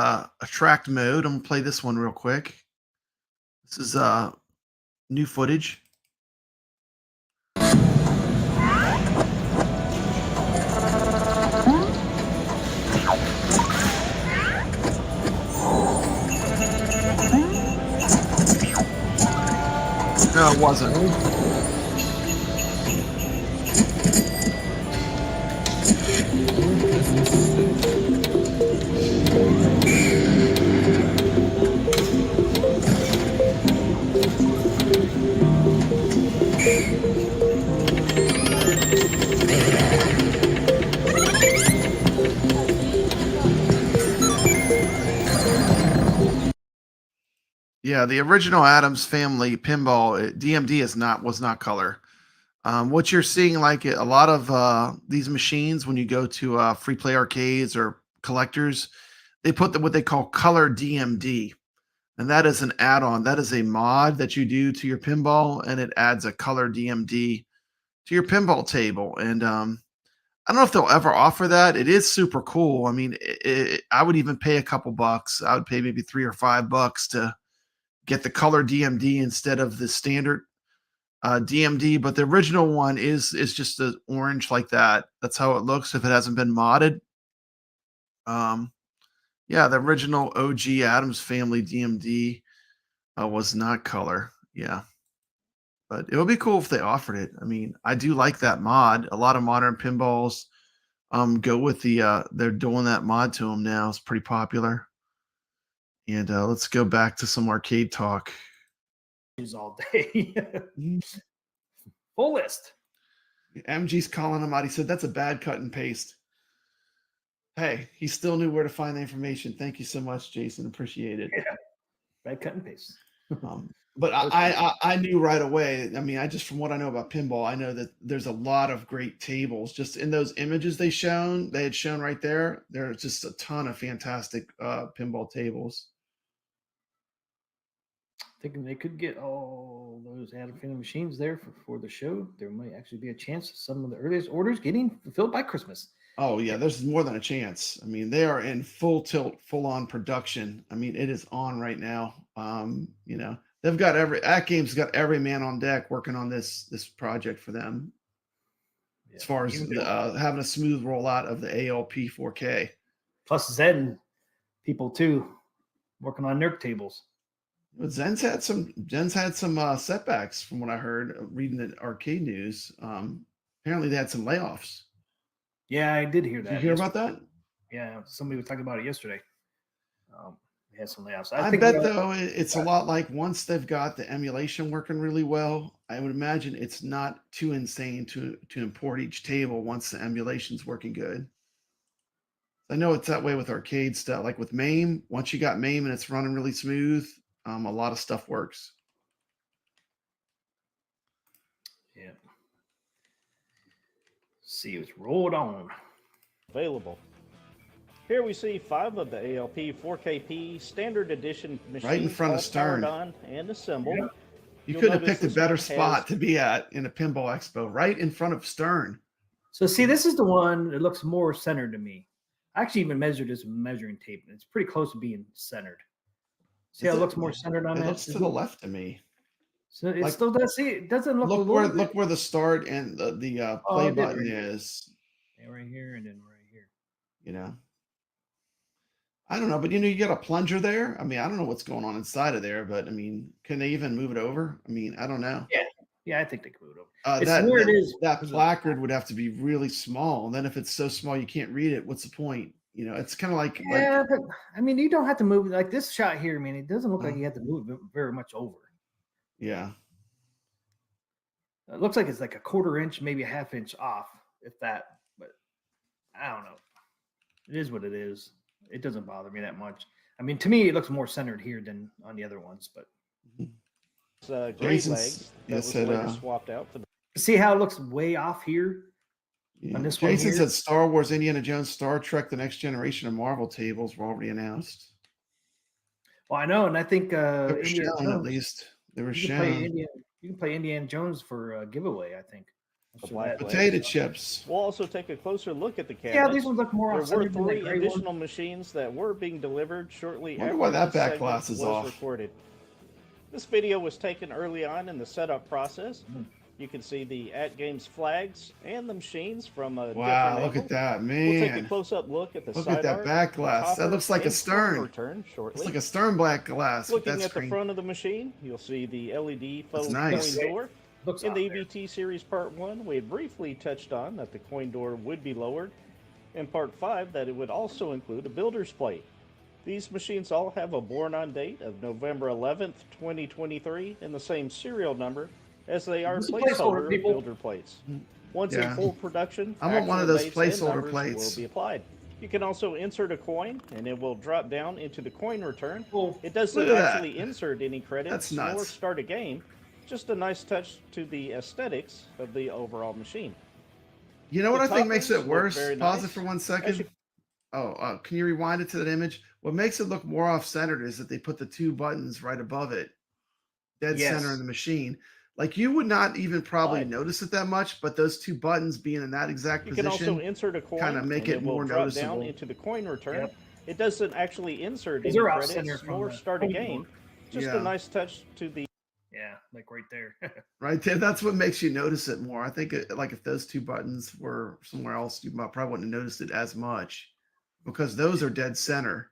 Attract Mode. I'm gonna play this one real quick. This is new footage. No, it wasn't. Yeah, the original Adams Family pinball DMD was not color. What you're seeing, like a lot of these machines, when you go to free play arcades or collectors, they put what they call color DMD, and that is an add-on. That is a mod that you do to your pinball, and it adds a color DMD to your pinball table. And I don't know if they'll ever offer that. It is super cool. I mean, I would even pay a couple bucks. I would pay maybe $3 or $5 to get the color DMD instead of the standard DMD. But the original one is just the orange like that. That's how it looks if it hasn't been modded. Yeah, the original OG Adams Family DMD was not color. Yeah, but it would be cool if they offered it. I mean, I do like that mod. A lot of modern pinballs go with the they're doing that mod to them now. It's pretty popular. And let's go back to some arcade talk. All day. Full list. MG's calling him out. He said that's a bad cut and paste. Hey, he still knew where to find the information. Thank you so much, Jason. Appreciate it. Yeah. Bad cut and paste. But I knew right away. I mean, from what I know about pinball, I know that there's a lot of great tables. Just in those images they had shown right there. There's just a ton of fantastic pinball tables. Thinking they could get all those Adam Family machines there for the show. There might actually be a chance of some of the earliest orders getting fulfilled by Christmas. Oh yeah, there's more than a chance. I mean, they are in full tilt, full on production. I mean, it is on right now. You know, they've got AtGames got every man on deck working on this project for them. Yeah. As far as having a smooth rollout of the ALP 4K. Plus Zen people too, working on NERC tables. But Zen's had some setbacks from what I heard reading the arcade news. Apparently they had some layoffs. Yeah, I did hear that. Did you hear about that? Yeah, somebody was talking about it yesterday. They had some layoffs. I bet though it's a lot like once they've got the emulation working really well, I would imagine it's not too insane to import each table once the emulation's working good. I know it's that way with arcade stuff. Like with MAME, once you got MAME and it's running really smooth, a lot of stuff works. Yeah. See, it's rolled on. Available. Here we see 5 of the ALP 4KP standard edition machines. Right in front of all Stern. powered on and assembled. Yeah. You You'll couldn't have notice picked a this better one spot has- to be at in a Pinball Expo, right in front of Stern. So see, this is the one that looks more centered to me. I actually even measured this measuring tape, and it's pretty close to being centered. See how it looks more centered on It that? looks to the left to me. So it like- still does. See, it doesn't look. Look where the start and the play it did button right here. is. Yeah, right here and then right here. You know, I don't know, but you got a plunger there. I mean, I don't know what's going on inside of there, but I mean, can they even move it over? I mean, I don't know. Yeah, I think they could move it over. It's That where it is. that placard would have to be really small, and then if it's so small you can't read it, what's the point? You know, it's kind of like Yeah, but I mean, you don't have to move like this shot here. I mean, it doesn't look like you have to move it very much over. yeah. It looks like it's like a 1/4 inch, maybe a 1/2 inch off, if that. But I don't know. It is what it is. It doesn't bother me that much. I mean, to me, it looks more centered here than on the other ones. But Gray Jason's- legs that yes, was said, later swapped out for the see how it looks way off here? Yeah. On this one Jason here? said Star Wars, Indiana Jones, Star Trek, the next generation of Marvel tables were already announced. Well, I know, and I think They were Indiana shown, at Jones, least. They were you can play shown. You can play Indiana Jones for a giveaway, I think. the So black that- legs. Potato chips. We'll also take a closer look at the cabinet. Yeah, these ones look more There were off-centered than that 3 gray additional one. machines that were being delivered shortly Wonder after why that this back segment glass is was off. recorded. This video was taken early on in the setup process. Mm. You can see the AtGames flags and the machines from a Wow, different look angle. at that, We'll take a man. close-up look at the Look side at that art, back the glass. That topper, looks like a and stern. return shortly. It's like a stern black glass. with Looking that at the screen. front of the machine, you'll see the LED That's faux nice. coin door. Looks In off the there. EVT Series Part 1, we had briefly touched on that the coin door would be lowered. In Part 5, that it would also include a builder's plate. These machines all have a born-on date of November 11th, 2023, and the same serial number as they are This is a placeholder, placeholder people. builder plates. Once Yeah. in full production, I want one of actual those dates and placeholder numbers plates. will be applied. You can also insert a coin, and it will drop down into the coin return. Well, It doesn't Look at that. actually insert any credits That's nor nuts. start a game. Just a nice touch to the aesthetics of the overall machine. You know what The I think makes toppers it look worse? very Pause nice. it for 1 As second. you- Can you rewind it to that image? What makes it look more off-centered is that they put the 2 buttons right above it, dead Yes. center in the machine. Like you would not even probably Right. notice it that much, but those 2 buttons being in that exact You can also position, insert a coin, kinda make and it will more drop noticeable. down into the coin return. Yep. It doesn't actually insert These any are off credits center from nor the start a coin game. board. Just Yeah. a nice touch to the yeah, like right there. right there. That's what makes you notice it more. I think like if those 2 buttons were somewhere else, you probably wouldn't have noticed it as much because those are dead center.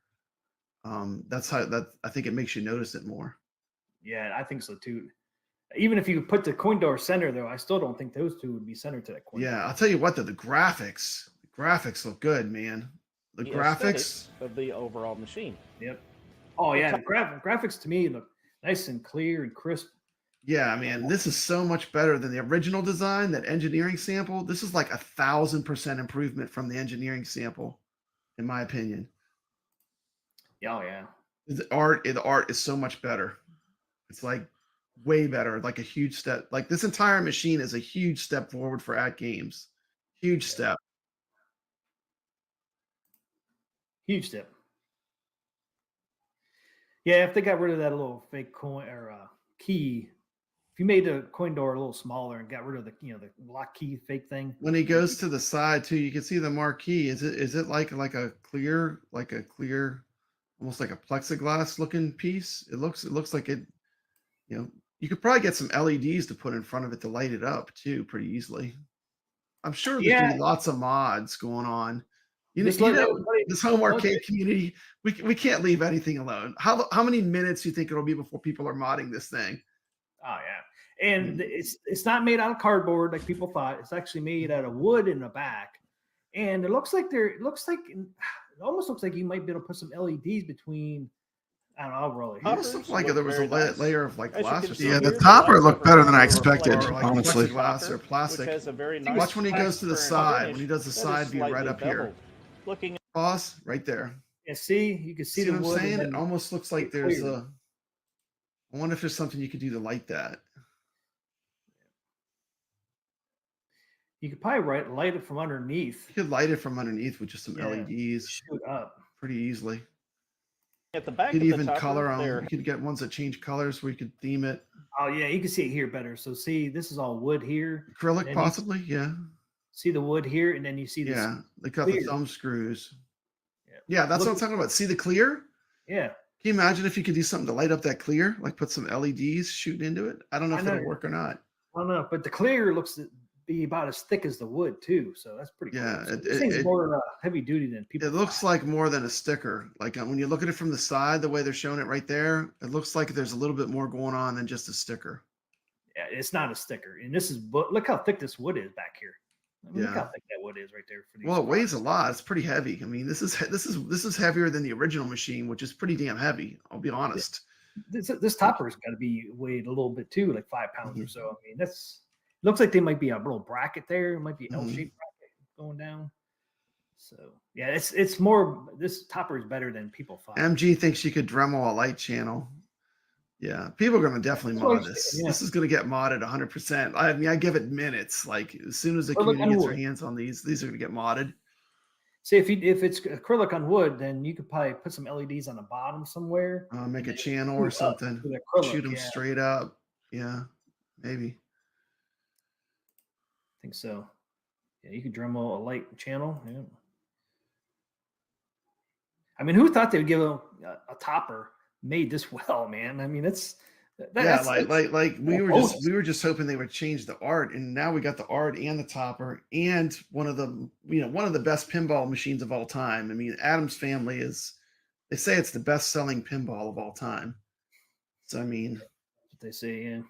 That's how I think it makes you notice it more. Yeah, I think so too. Even if you put the coin door center, though, I still don't think those 2 would be centered to that coin. Yeah, I'll tell you what, though, the graphics look good, man. The graphics, aesthetics of the overall machine. Yep. Oh yeah, the graphics to me look nice and clear and crisp. yeah, man, this is so much better than the original design, that engineering sample. This is like 1,000% improvement from the engineering sample, in my opinion. Yeah, oh yeah. The art is so much better. It's like way better, like a huge step. Like this entire machine is a huge step forward for AtGames. Huge step. Huge step. Yeah, if they got rid of that little fake coin or key, if you made the coin door a little smaller and got rid of the the lock key fake thing. When he goes to the side too, you can see the marquee. Is it like a clear, almost like a plexiglass looking piece? It looks like it, you could probably get some LEDs to put in front of it to light it up too, pretty easily. I'm sure there's gonna be lots of mods going on. Just let everybody- This home arcade community, we can't leave anything alone. How many minutes do you think it'll be before people are modding this thing? Oh yeah, and it's not made out of cardboard like people thought. It's actually made out of wood in the back, and it almost looks like you might be able to put some LEDs between. I don't know. I'll roll it It here. Toppers almost looked like look there was a very nice. layer of like As you glass can or see something. Yeah, here, the topper lights looked are better than I reflective expected, Or like honestly. plexiglass or which plastic. has a very nice Watch when he goes to the transparent side. finish When he does the that is side view right slightly up here. beveled. Looking Pause right there. Yeah, see, you can see See the what I'm wood. saying? and It then almost looks like get there's clear. a. I wonder if there's something you could do to light that. You could probably light it from underneath. You could light it from underneath with just some Yeah. LEDs Shoot up. pretty easily. at the back You of could the even topper, color them. there You could get ones that change colors where you could theme it. Oh yeah, you can see it here better. So see, this is all wood here. Acrylic, And you- possibly. Yeah. See the wood here, and then you see this. Yeah. They got the clear. thumb screws. Yeah. Yeah, that's what I'm Look- talking about. See the clear? Yeah. Can you imagine if you could do something to light up that clear, like put some LEDs shooting into it? I don't know I if that'll know. work or not. I don't know, but the clear looks to be about as thick as the wood too. So that's pretty Yeah, cool. So it- this thing's it- more heavy duty than people. It looks thought. like more than a sticker. Like when you look at it from the side, the way they're showing it right there, it looks like there's a little bit more going on than just a sticker. Yeah, it's not a sticker. And this is look how thick this wood is back here. I mean, Look Yeah. how thick that wood is right there. For these Well, it weighs a parts. lot. It's pretty heavy. I mean, this is heavier than the original machine, which is pretty damn heavy. I'll be honest. This topper's got to be weighed a little bit too, like 5 pounds Mm-hmm. or so. I mean, looks like there might be a little bracket there. It might be Mhm. L-shaped bracket going down. So yeah, it's more. This topper is better than people thought. MG thinks you could Dremel a light channel. Yeah, people are going to definitely That's what mod I'm this. saying, yeah. This is going to get modded 100%. I mean, I give it minutes. Like as soon as the Or look community gets their on hands on these are going to get modded. See, if it's acrylic on wood, then you could probably put some LEDs on the bottom somewhere. Make a and channel shoot or up something. with acrylic, Shoot them yeah. straight up. Yeah, maybe. think so. Yeah, you could Dremel a light channel. Yeah. I mean, who thought they would give a topper made this well, man? I mean, we were just hoping they would change the art, and now we got the art and the topper and one of the best pinball machines of all time. I mean, Adams Family they say it's the best selling pinball of all time. So I mean, what they say, yeah.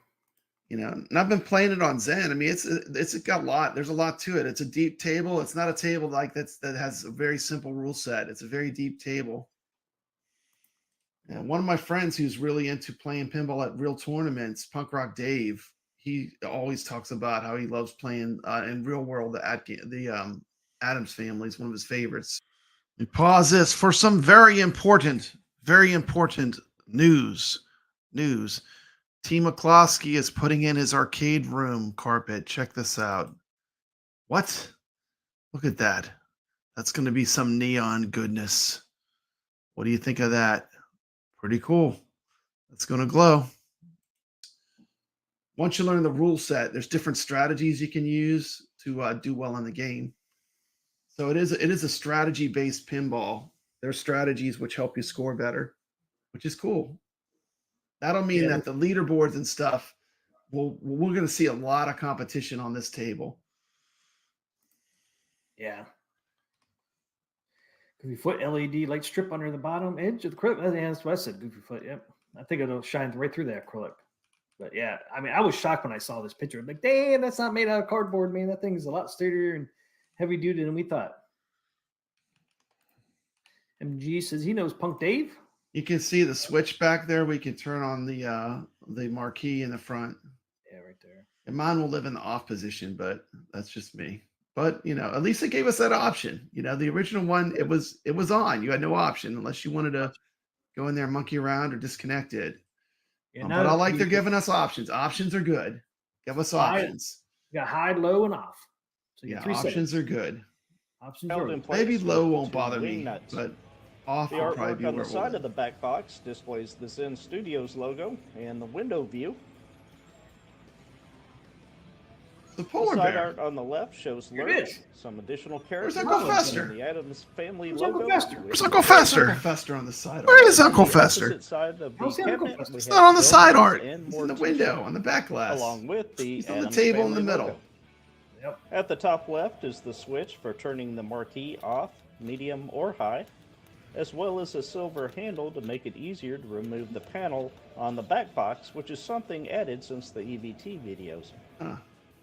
And I've been playing it on Zen. I mean, it's got a lot. There's a lot to it. It's a deep table. It's not a table like that has a very simple rule set. It's a very deep table. And one of my friends who's really into playing pinball at real tournaments, Punk Rock Dave, he always talks about how he loves playing in real world. The Adams Family is one of his favorites. We pause this for some very important news. T. McCloskey is putting in his arcade room carpet. Check this out. What? Look at that. That's going to be some neon goodness. What do you think of that? Pretty cool. It's going to glow. Once you learn the rule set, there's different strategies you can use to do well in the game. So it is a strategy-based pinball. There's strategies which help you score better, which is cool. That'll mean that the leaderboards and stuff, we're going to see a lot of competition on this table. Yeah. Goofy Foot LED light strip under the bottom edge of the acrylic. That's what I said, Goofy Foot. Yep. I think it'll shine right through that acrylic. But yeah, I mean, I was shocked when I saw this picture. I'm like, damn, that's not made out of cardboard, man. That thing is a lot sturdier and heavy duty than we thought. MG says he knows Punk Dave. You can see the switch back there. We can turn on the marquee in the front. Yeah, right there. And mine will live in the off position, but that's just me. But at least it gave us that option. The original one, it was on. You had no option unless you wanted to go in there and monkey around or disconnect it. Yeah, but I like they're giving us options. Options are good. Give us options. You got high, low, and off. So yeah, options are good. Options are good. Maybe low won't bother me, but off will probably be on where the side of the back box displays the Zen Studios logo and the window view. The polar side bear. art on the left shows Lurch, some additional characters. Where's Uncle Fester? The Adams Family Where's logo. Uncle Fester? Where's Uncle Fester? Uncle Fester on the side. Where is Uncle Fester? Side of the cabinet, it's not on the side art. It's in the window on the back glass. Along with the It's on the Adams table in Family the middle. logo. Yep. At the top left is the switch for turning the marquee off, medium, or high, as well as a silver handle to make it easier to remove the panel on the back box, which is something added since the EVT videos.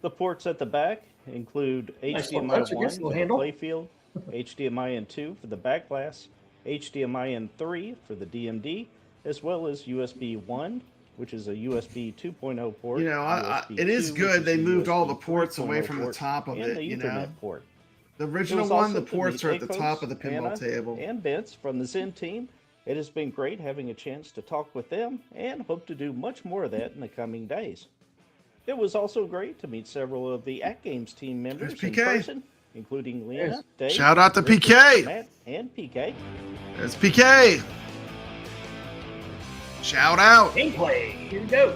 The ports at the back include HDMI 1 for the playfield, HDMI in 2 for the back glass, HDMI in 3 for the DMD, as well as USB 1, which is a USB 2.0 port. It is good. They moved all the ports away from the top of it. The Ethernet port. The original one, the ports are at the top of the pinball table. And Vince from the Zen team. It has been great having a chance to talk with them and hope to do much more of that in the coming days. It was also great to meet several of the AtGames team members in person, including Lena, Dave, shout out to Richard, PK, Matt, and PK. There's PK. Shout out. Gameplay. Here we go.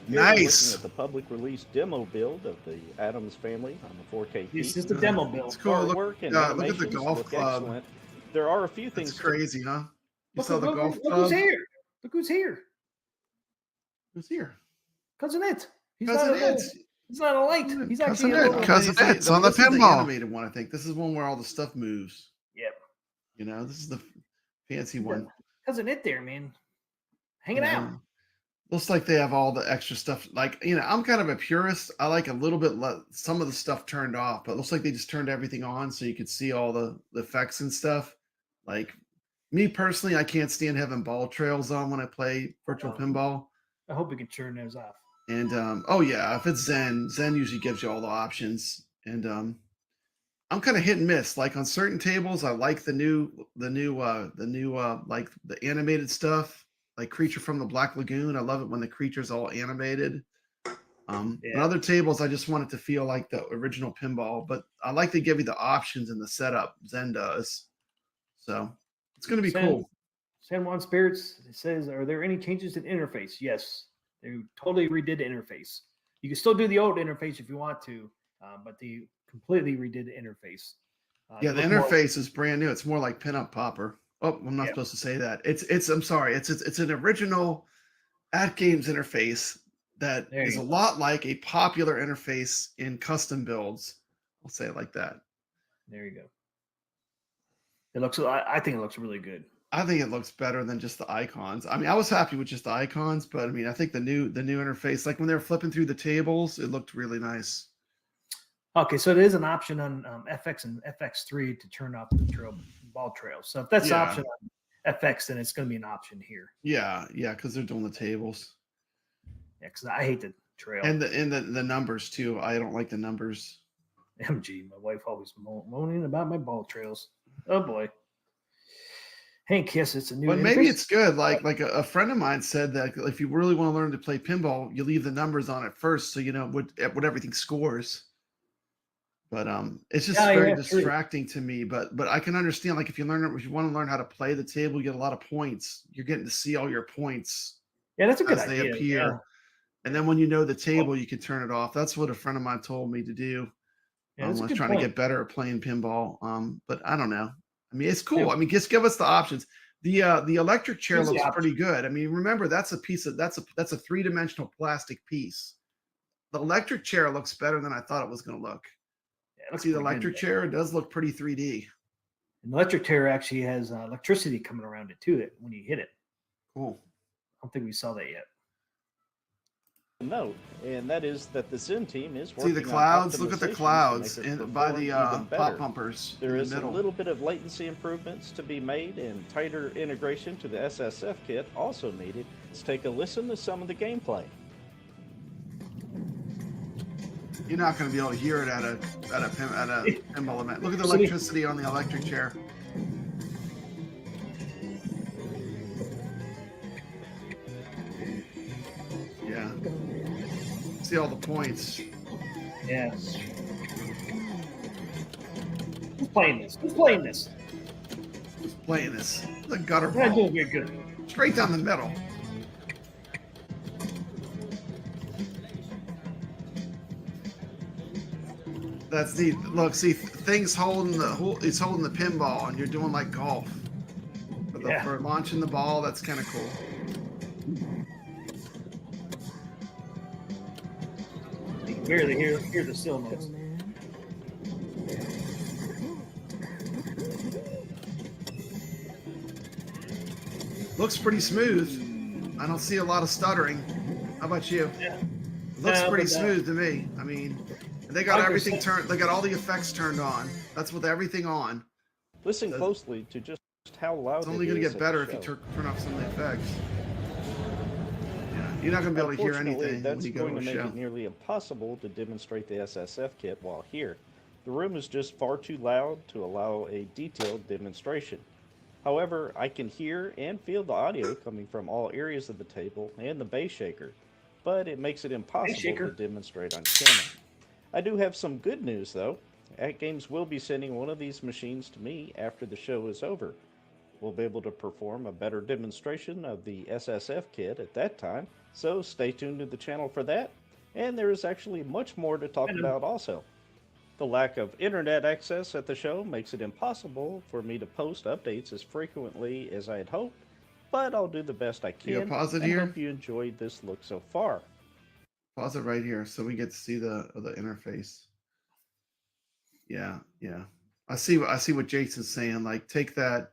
Nice. Looking at the public release demo build of the Adams Family on the 4K. This is the demo build. It's cool. Look at the golf club. Excellent. There are a few things. It's crazy, huh? You Look golf club. Look who's here. Look who's here. Who's here? Cousin It. He's He's not a light. He's actually Cousin It's on the pinball. Animated one, I think. This is one where all the stuff moves. Yep. This is the fancy one. Cousin It there, man. Hanging out. Looks like they have all the extra stuff. I'm kind of a purist. I like a little bit some of the stuff turned off, but it looks like they just turned everything on so you could see all the effects and stuff. Like me personally, I can't stand having ball trails on when I play virtual pinball. I hope we can turn those off. And if it's Zen usually gives you all the options. And I'm kind of hit and miss. Like on certain tables, I like the new like the animated stuff, like Creature from the Black Lagoon. I love it when the creature's all animated. On other tables, I just want it to feel like the original pinball, but I like to give you the options in the setup. Zen does. So it's going to be cool. San Juan Spirits says, are there any changes in interface? Yes. They totally redid the interface. You can still do the old interface if you want to. but they completely redid the interface. Yeah, it the looked more- interface is brand new. It's more like pinup popper. Oh, I'm not Yeah. supposed to say that. It's I'm sorry. It's an original AtGames interface that There is you a go. lot like a popular interface in custom builds. I'll say it like that. There you go. It looks. I think it looks really good. I think it looks better than just the icons. I mean, I was happy with just the icons, but I mean, I think the new interface, like when they were flipping through the tables, it looked really nice. Okay, so there is an option on FX and FX3 to turn off the ball trails. So if that's an Yeah. option on FX, then it's going to be an option here. Yeah, because they're doing the tables Yeah, because I hate the trail. and the numbers too. I don't like the numbers. MG, my wife always moaning about my ball trails. Oh boy. Hank, yes, it's a new. But maybe interface. it's good. Like a friend of mine said that if you really want to learn to play pinball, you leave the numbers on it first, so you know what everything scores. But it's just Yeah, very yeah, true. distracting to me. But I can understand, like, if you want to learn how to play the table, you get a lot of points. You're getting to see all your points Yeah, that's a good as they idea. appear. Yeah. And then when you know the table, you can turn it off. That's what a friend of mine told me to do. Yeah, I that's a was good trying point. to get better at playing pinball. But I don't know. I mean, it's cool. Yeah. I mean, just give us the options. The electric chair Here's the looks option. pretty good. I mean, remember that's a 3-dimensional plastic piece. The electric chair looks better than I thought it was going to look. Yeah, it looks See the pretty good. electric chair? It does look pretty 3D. An electric chair actually has electricity coming around it too. That when you hit it, Cool. I don't think we saw that yet. Note, and that is that the Zen team is See working the on clouds? Look at the optimizations to clouds make it by perform the even better. pop bumpers There in is the a middle. little bit of latency improvements to be made, and tighter integration to the SSF kit also needed. Let's take a listen to some of the gameplay. You're not going to be able to hear it at a pinball event. Look at the See? electricity on the electric chair. Yeah. See all the points. Yeah. Who's playing this? Who's playing this? Who's playing this? The gutter We're not ball. doing good. Straight down the middle. That's neat. Look, see, things holding it's holding the pinball, and you're doing like golf. Yeah. For launching the ball, that's kind of cool. You can barely hear the still notes. Looks pretty smooth. I don't see a lot of stuttering. How about you? Yeah. Looks Yeah, pretty but, smooth to me. I mean, they got Like I everything said- turned. They got all the effects turned on. That's with everything on. Listen Does- closely to just how loud It's only it going to is get at the better if you show. turn off some of the effects. Yeah, you're not going to be able to hear Unfortunately, anything when that's you go going to to a make show. it nearly impossible to demonstrate the SSF kit while here. The room is just far too loud to allow a detailed demonstration. However, I can hear and feel the audio coming from all areas of the table and the base shaker, but it makes it impossible shaker. to demonstrate on camera. I do have some good news though. AtGames will be sending one of these machines to me after the show is over. We'll be able to perform a better demonstration of the SSF kit at that time, so stay tuned to the channel for that. And there is actually much more to talk about also. The lack of internet access at the show makes it impossible for me to post updates as frequently as I had hoped, but I'll do the best I You can. gonna pause it and here? hope you enjoyed this look so far. Pause it right here so we get to see the interface. Yeah. I see what Jason's saying. Like take that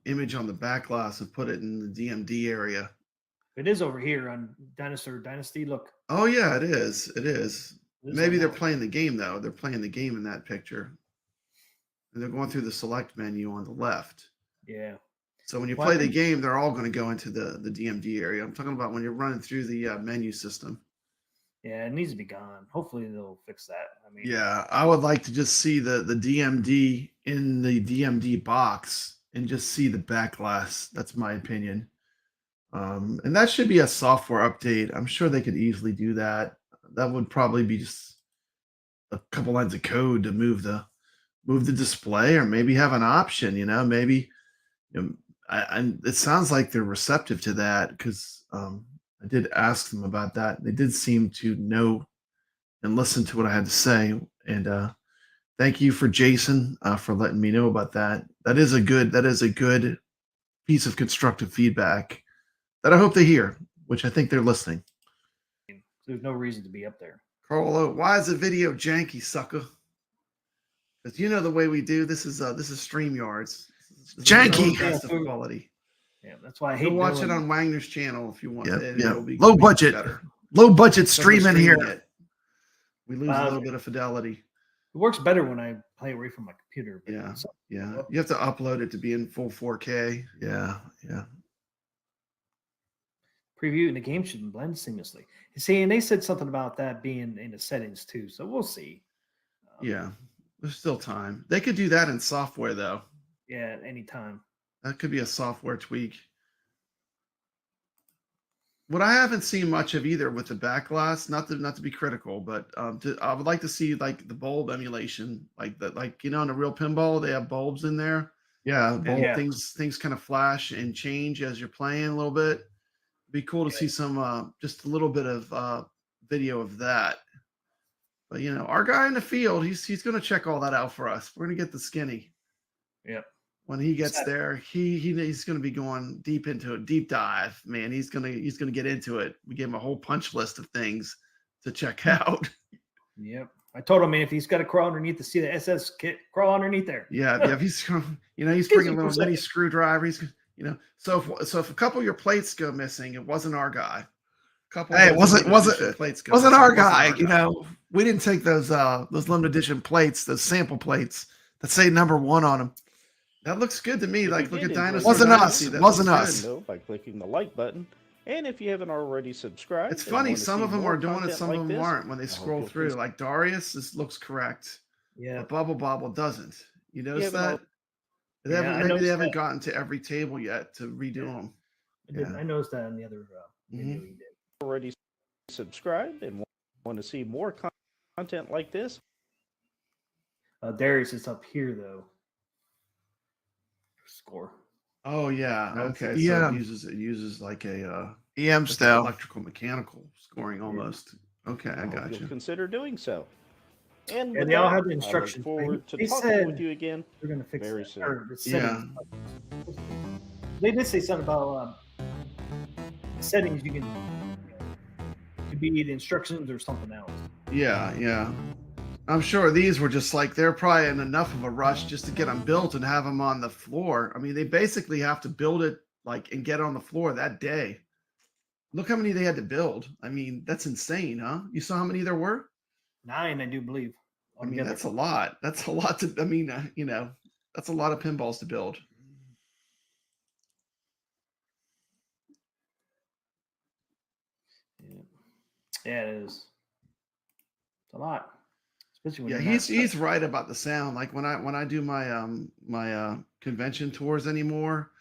image on the back glass and put it in the DMD area. It is over here on Dinosaur Dynasty. Look. Oh yeah, it is. It is. It is Maybe on they're that one. playing the game though. They're playing the game in that picture. And they're going through the select menu on the left. Yeah. So when you Well, play I the think- game, they're all going to go into the DMD area. I'm talking about when you're running through the menu system. Yeah, it needs to be gone. Hopefully they'll fix that. I mean, Yeah, I would like to just see the DMD in the DMD box and just see the back glass. That's my opinion. And that should be a software update. I'm sure they could easily do that. That would probably be just a couple lines of code to move the display, or maybe have an option. Maybe. And it sounds like they're receptive to that because I did ask them about that. They did seem to know and listen to what I had to say. And thank you for Jason for letting me know about that. That is a good piece of constructive feedback that I hope they hear, which I think they're listening. There's no reason to be up there. Carlo, why is the video janky, sucker? Because you know the way we do. This is StreamYards. Janky. Best of quality. Yeah, that's why I hate Go watch it doing- on Wagner's channel if you want. Yep, It, yep. it'll be Low it'll be budget. better. Low budget Somebody's streaming here. it. We lose a little bit of fidelity. It works better when I play away from my computer. But Yeah, so- yeah. You have to upload it to be in full 4K. Yeah, yeah. preview and the game should blend seamlessly. See, and they said something about that being in the settings too. So we'll see. Yeah, there's still time. They could do that in software though. Yeah, anytime. That could be a software tweak. What I haven't seen much of either with the back glass, not to be critical, but I would like to see like the bulb emulation, like in a real pinball, they have bulbs in there. Yeah, Yeah. things kind of flash and change as you're playing a little bit. It'd be cool to see some just a little bit of video of that. But our guy in the field, he's going to check all that out for us. We're going to get the skinny. Yep. When he gets there, he's going to be going deep into a deep dive, man. He's going to get into it. We gave him a whole punch list of things to check out. Yep. I told him, man, if he's got to crawl underneath to see the SS kit, crawl underneath there. Yeah. If he's he's bringing a little mini screwdriver. He's so if a couple of your plates go missing, it wasn't our guy. Hey, it wasn't our guy. We didn't take those limited edition plates, those sample plates that say #1 on them. That looks good to me. If Like, you look did at enjoy Dinosaur the Dynasty. video, That Wasn't looks us. good. know by clicking the like button. And if you haven't already subscribed, It's and funny. want to Some see of them more are doing it. content Some like of them this, aren't when they I hope scroll you'll through. please- Like Darius, this looks correct. Yeah. But Bubble Bobble doesn't. You notice haven't that? al- They Yeah, haven't- I maybe they noticed haven't that. gotten to every table yet to redo them. I noticed that in the other video Mhm. he did. already subscribed and want to see more content like this, Darius is up here though. Score. Oh yeah. That's Okay. EM. So it uses like a EM like an style. electrical mechanical scoring almost. Okay, I hope got you'll you. consider doing so. And Yeah, with they all that, have the I look instructions. forward to They talking said- with you again. They're gonna fix Very that. soon. Or the Yeah. settings. They did say something about the settings. You can could be the instructions or something else. Yeah, yeah. I'm sure these were just like they're probably in enough of a rush just to get them built and have them on the floor. I mean, they basically have to build it and get on the floor that day. Look how many they had to build. I mean, that's insane, huh? You saw how many there were? 9, I do believe. I mean, altogether. that's a lot. That's a lot to. I mean, that's a lot of pinballs to build. Yeah, it is. It's a lot. Especially when Yeah, you're not- he's right about the sound. Like when I do my convention tours anymore,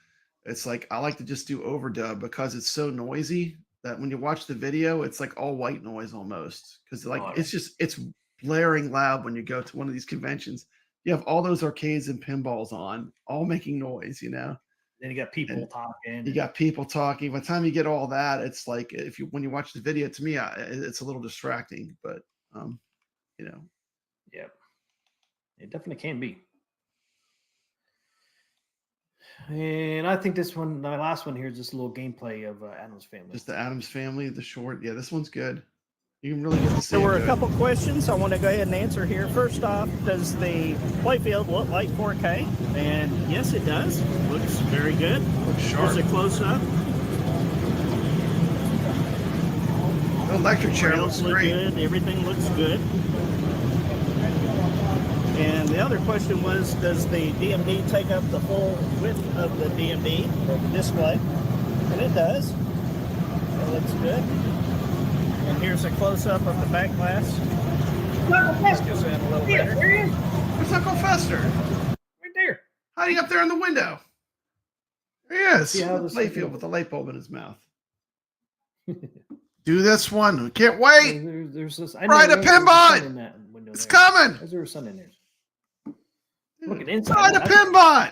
it's like I like to just do overdub because it's so noisy that when you watch the video, it's like all white noise almost. Because Oh, it's blaring loud when you go to one of these conventions. You have all those arcades and pinballs on, all making noise, Then you got people and talking. You got people talking. By the time you get all that, it's like when you watch the video, to me, it's a little distracting. But Yep. It definitely can be. And I think this one, the last one here, is just a little gameplay of Adam's Family. just the Adams Family, the short. Yeah, this one's good. You can really get to see. There were it a couple questions I want to go ahead and answer here. First off, does the playfield look like 4K? And yes, it does. Looks very good. Here's a close up. The electric chair looks Rails look great. good. Everything looks good. And the other question was, does the DMD take up the full width of the DMD display? And it does. It looks good. And here's a close-up of the back glass. This goes in a little better. There he is. Where's Uncle Fester? Right there. Hiding up there in the window. There he is. See how The this- playfield with the light bulb in his mouth. Do this one. Can't wait. There's this. Ride a there's pinball! sun in that window It's there. coming. Is there a sun in there? Look at Ride inside. a pinball.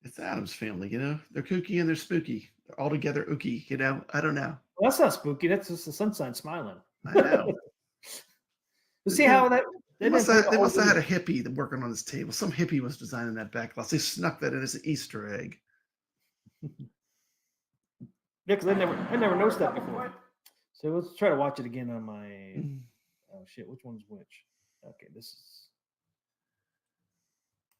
It's Adam's Family. They're kooky and they're spooky. They're all together ooky. I don't know. Well, that's not spooky. That's just the sunshine smiling. I know. You see how that They didn't must take have, a they whole must have had a video. hippie working on this table. Some hippie was designing that back glass. They snuck that in as an Easter egg. Yeah, because I never noticed that before. So let's try to watch it again on my. Oh shit! Which one's which? Okay, this is.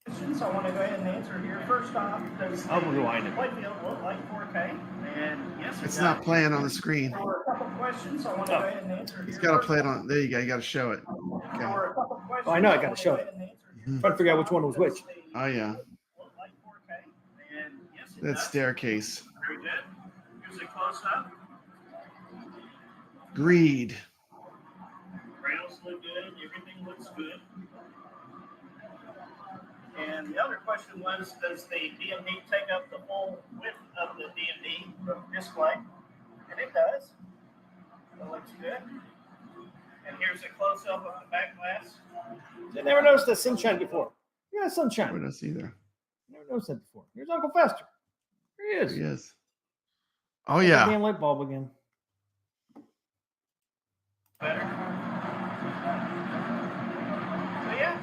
Questions I want to go ahead and answer here. First off, does the I'll rewind it. playfield look like 4K? And yes, it It's does. not playing on the screen. For a couple questions I want to go ahead and answer He's here. got to First play it off, on. There you go. You got to show it. Okay. for a couple questions, Oh, I know, I gotta wanna show go it. ahead and answer here. Mhm. Trying to figure out which one was which. Oh yeah, Look like 4K? And yes, it that does. staircase. Very good. Here's a close up. Greed. Rails look good. Everything looks good. And the other question was, does the DMD take up the full width of the DMD display? And it does. That looks good. And here's a close-up of the back glass. I never noticed that sunshine before. Yeah, I sunshine. don't see either. Never noticed that before. Here's Uncle Fester. Here he is. There he is. Oh Like a yeah. damn light bulb again. Better. So yeah.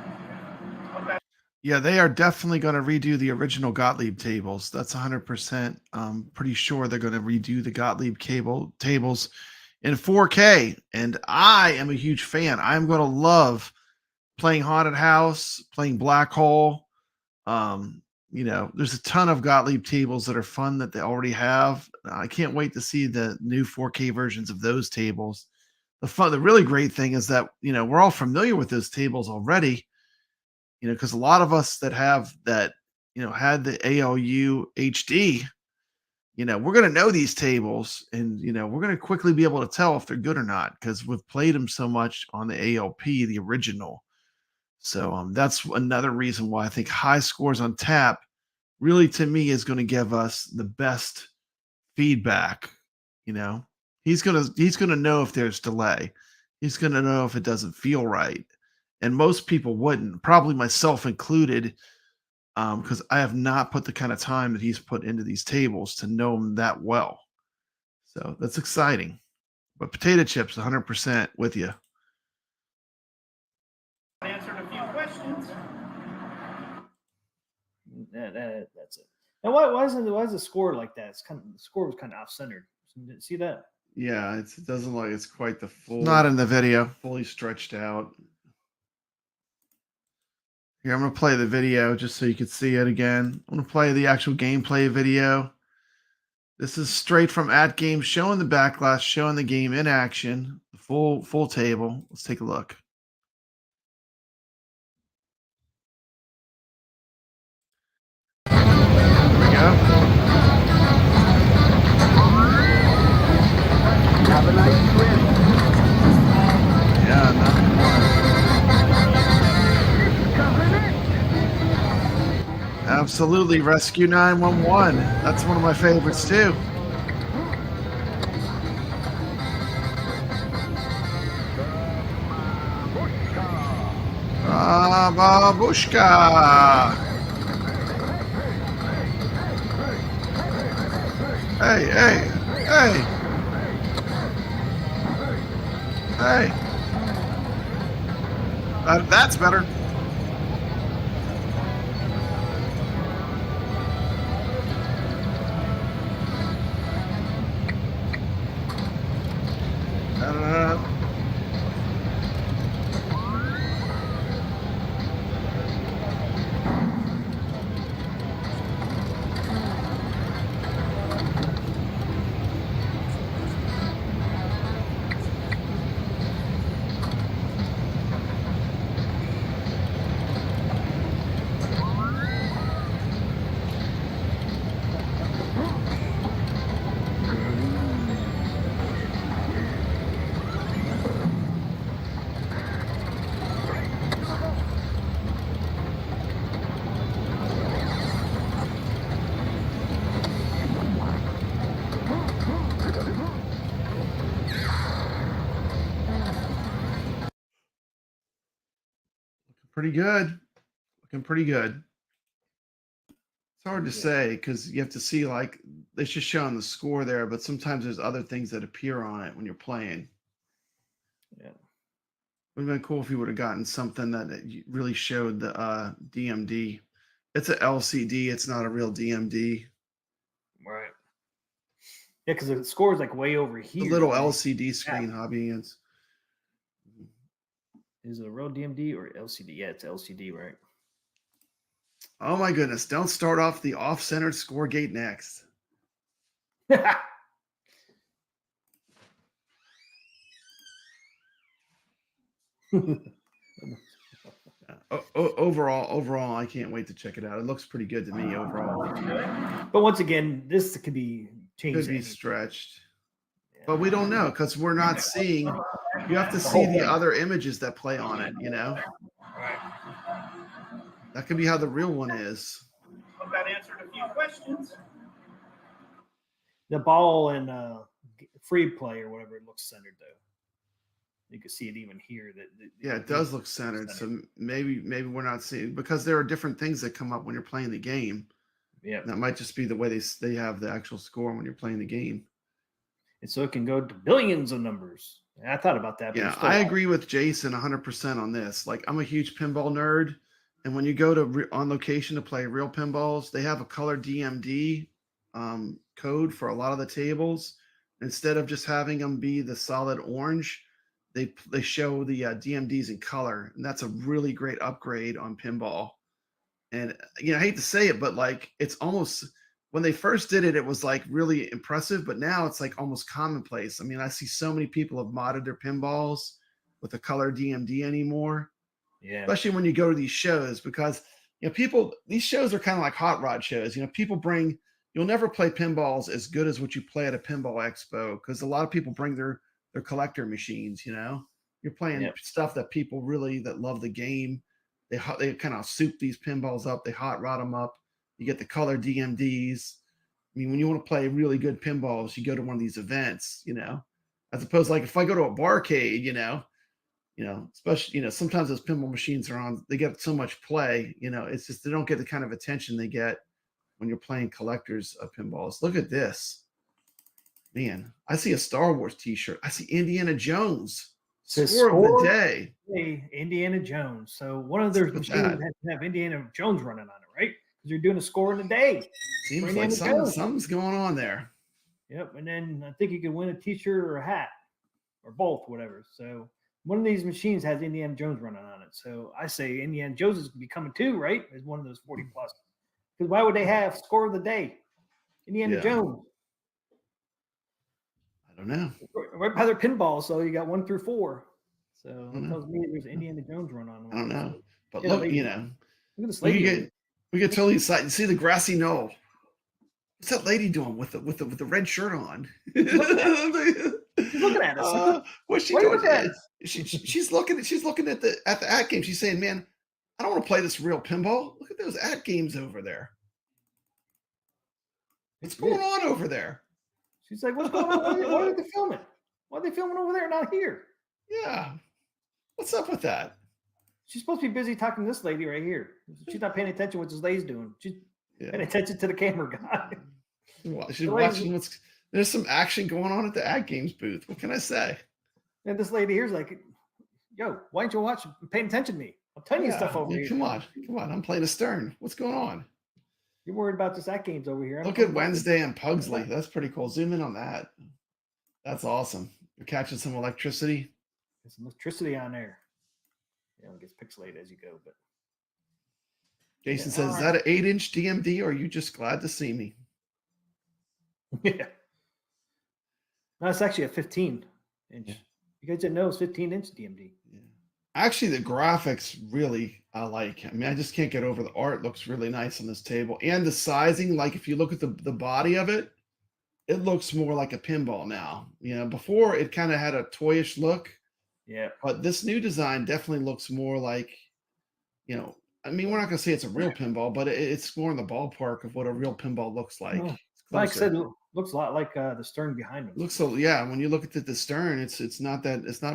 Okay. Yeah, they are definitely going to redo the original Gottlieb tables. That's 100%. I'm pretty sure they're going to redo the Gottlieb tables in 4K. And I am a huge fan. I'm going to love playing Haunted House, playing Black Hole. There's a ton of Gottlieb tables that are fun that they already have. I can't wait to see the new 4K versions of those tables. The really great thing is that, we're all familiar with those tables already. Because a lot of us that have that, had the ALU HD, we're going to know these tables and, we're going to quickly be able to tell if they're good or not because we've played them so much on the ALP, the original. So that's another reason why I think high scores on tap really, to me, is going to give us the best feedback. He's going to know if there's delay. He's going to know if it doesn't feel right. And most people wouldn't, probably myself included, because I have not put the kind of time that he's put into these tables to know them that well. So that's exciting. But potato chips, 100% with you. Answered a few questions. That's it. And why is the score like that? The score was kind of off centered. See that? Yeah, it doesn't look like it's quite the full. Not in the video. Fully stretched out. Here, I'm going to play the video just so you can see it again. I'm going to play the actual gameplay video. This is straight from AtGames, showing the back glass, showing the game in action, the full table. Let's take a look. Here we go. Have a nice trip. Yeah, nothing more. Absolutely, Rescue 911. That's one of my favorites too. Babushka. Hey. Hey. That's better. Pretty good. Looking pretty good. It's hard to say because you have to see, like, it's just showing the score there, but sometimes there's other things that appear on it when you're playing. Yeah. Would have been cool if you would have gotten something that really showed the DMD. It's a LCD. It's not a real DMD. Right. Yeah, because the score is like way over The here. little right? LCD screen, hobby hands. Is it a real DMD or LCD? Yeah, it's LCD, right? Oh my goodness! Don't start off the off-centered score gate next. Overall, I can't wait to check it out. It looks pretty good to me overall. But once again, this could be changed. Could be stretched, but we don't know because we're not seeing. You have to see whole the thing. other images that play on it. You know, that could be how the real one is. Hope that answered a few questions. The ball and free play or whatever, it looks centered though. You can see it even here. Yeah, it does look centered. So maybe we're not seeing because there are different things that come up when you're playing the game. Yeah, That might just be the way they have the actual score when you're playing the game. and so it can go to billions of numbers. And I thought about that. But Yeah, still, I agree with Jason 100% on this. Like, I'm a huge pinball nerd, and when you go to on location to play real pinballs, they have a color DMD code for a lot of the tables. Instead of just having them be the solid orange, they show the DMDs in color, and that's a really great upgrade on pinball. And I hate to say it, but like it's almost when they first did it, it was like really impressive, but now it's like almost commonplace. I mean, I see so many people have modded their pinballs with the color DMD anymore, yeah, especially when you go to these shows because these shows are kind of like hot rod shows. You'll never play pinballs as good as what you play at a pinball expo because a lot of people bring their collector machines. You're playing stuff that people really that love the game. They kind of soup these pinballs up. They hot rod them up. You get the color DMDs. I mean, when you want to play really good pinballs, you go to one of these events, as opposed to like if I go to a barcade, especially, sometimes those pinball machines they get so much play, it's just, they don't get the kind of attention they get when you're playing collectors of pinballs. Look at this, man. I see a Star Wars t-shirt. I see Indiana Jones. Score of the day. Indiana Jones. So one of their machines has to have Indiana Jones running on it, right? Because you're doing a score in a day. Seems like something's going on there. Yep. And then I think you could win a t-shirt or a hat or both, whatever. So one of these machines has Indiana Jones running on it. So I say Indiana Jones is becoming too, right? As one of those 40 plus. Because why would they have score of the day? Indiana Jones. I don't know. Right by their pinball, so you got 1 through 4. So it tells me there's Indiana Jones run on. I don't know, but look, look at this lady. We get totally excited. You see the grassy knoll. What's that lady doing with the red shirt on? She's looking at us. What's she doing? She's looking at the AtGames. She's saying, "Man, I don't want to play this real pinball. Look at those AtGames over there. What's going on over there?" She's like, "What's going on? Why are they filming? Why are they filming over there, not here?" Yeah. What's up with that? She's supposed to be busy talking to this lady right here. She's not paying attention to what this lady's doing. She's paying attention to the camera guy. She's watching there's some action going on at the AtGames booth. What can I say? And this lady here's like, "Yo, why don't you watch? Paying attention to me? I'm telling you stuff over here. Come on. I'm playing a Stern. What's going on? You're worried about this AtGames over here. Look at Wednesday and Pugsley. That's pretty cool. Zoom in on that. That's awesome. You're catching some electricity. There's some electricity on there. It gets pixelated as you go, but Jason says, "Is that an 8-inch DMD, or are you just glad to see me?" Yeah. No, it's actually a 15-inch. You guys didn't know it's 15-inch DMD. Yeah. Actually, the graphics really I like. I mean, I just can't get over the art. Looks really nice on this table, and the sizing. Like if you look at the body of it, it looks more like a pinball now. Before it kind of had a toyish look. Yeah. But this new design definitely looks more like, I mean, we're not going to say it's a real pinball, but it's more in the ballpark of what a real pinball looks like. Like I said, it looks a lot like the Stern behind them. Looks so, yeah. When you look at the Stern, it's not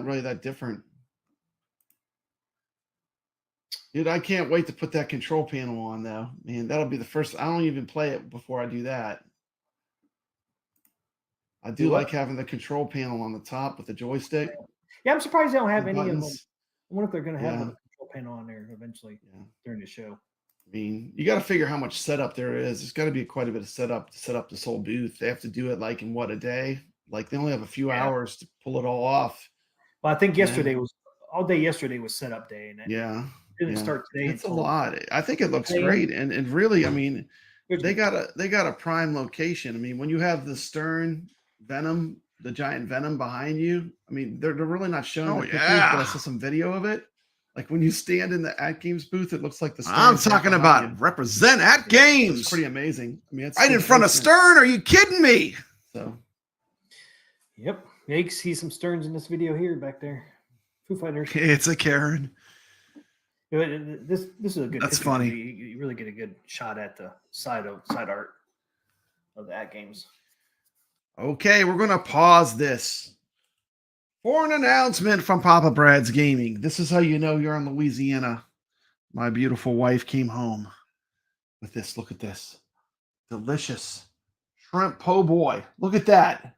really that different. Dude, I can't wait to put that control panel on though. Man, that'll be the first. I don't even play it before I do that. I do like having the control panel on the top with the joystick. Yeah, I'm surprised they don't have any buttons. of them wonder if they're going to have Yeah. a control panel on there eventually Yeah. during the show. I mean, you got to figure how much setup there is. There's got to be quite a bit of setup to set up this whole booth. They have to do it like in what, a day? Like they only have a few Yeah. hours to pull it all off. Well, I think Yeah. yesterday was all day. Yesterday was setup day, and it Yeah. didn't Yeah. start today. It's a until lot. I think it looks 10 a.m. great. And really, I mean, There's- they got a prime location. I mean, when you have the Stern Venom, the giant Venom behind you, I mean, they're really not showing Oh, the pictures, yeah. but I saw some video of it. Like when you stand in the AtGames booth, it looks like the I'm Stern's right talking behind about you. represent at It's games. pretty amazing. I mean, it's Right in good front of placement. Stern. Are you kidding me? So Yep. Yeah, you can see some Sterns in this video here back there. Foo Fighters. It's a Karen. This is a good. That's picture. funny. You really get a good shot at the side art of the AtGames. okay, we're gonna pause this for an announcement from Papa Brad's Gaming. This is how you know you're in Louisiana. My beautiful wife came home with this. Look at this. Delicious shrimp po' boy. Look at that.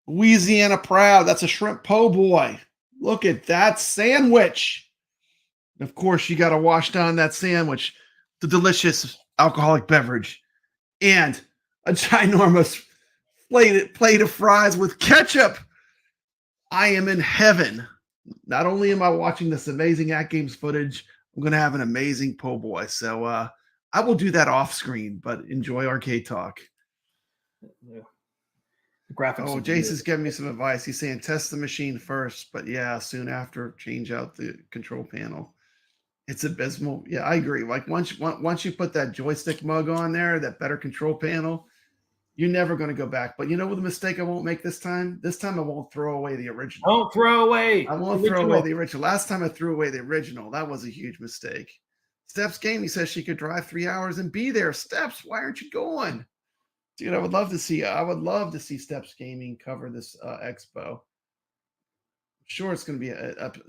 Louisiana proud. That's a shrimp po' boy. Look at that sandwich. And of course, you got to wash down that sandwich, the delicious alcoholic beverage, and a ginormous plate of fries with ketchup. I am in heaven. Not only am I watching this amazing AtGames footage, I'm going to have an amazing po' boy. So I will do that off screen, but enjoy Arcade Talk. The graphics. Oh, look Jason's good. giving me some advice. He's saying test the machine first, but yeah, soon after change out the control panel. It's abysmal. Yeah, I agree. Like once you put that joystick mug on there, that better control panel, you're never going to go back. But you know what the mistake I won't make this time? This time I won't throw away the original. Don't throw away. I won't throw away the original. Last time I threw away the original, that was a huge mistake. Steps Gaming says she could drive 3 hours and be there. Steps, why aren't you going? Dude, I would love to see Steps Gaming cover this expo. Sure, it's going to be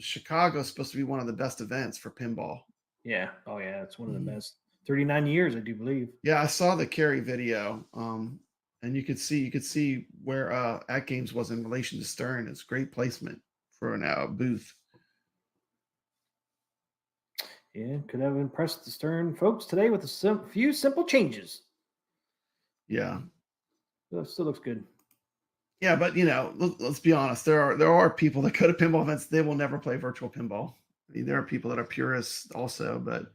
Chicago's supposed to be one of the best events for pinball. Yeah. Oh yeah, it's one of the best. 39 years, I do believe. Yeah, I saw the Kerry video, and you could see where AtGames was in relation to Stern. It's great placement for a booth. Yeah, could have impressed the Stern folks today with a few simple changes. Yeah, It still looks good. yeah, but let's be honest. There are people that go to pinball events. They will never play virtual pinball. I mean, there are people that are purists also, but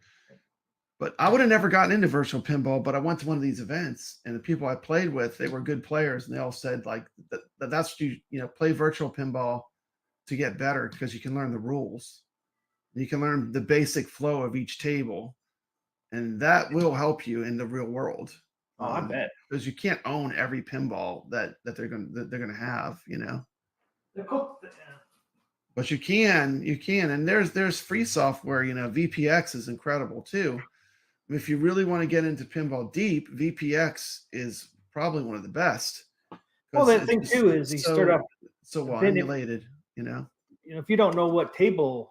I would have never gotten into virtual pinball. But I went to one of these events, and the people I played with, they were good players, and they all said like that's play virtual pinball to get better because you can learn the rules. You can learn the basic flow of each table, and that will help you in the real world. Oh, I bet. Because you can't own every pinball that they're gonna have, But you can, and there's free software. VPX is incredible too. If you really want to get into pinball deep, VPX is probably one of the best. Well, the thing too is start off so well emulated. If you don't know what table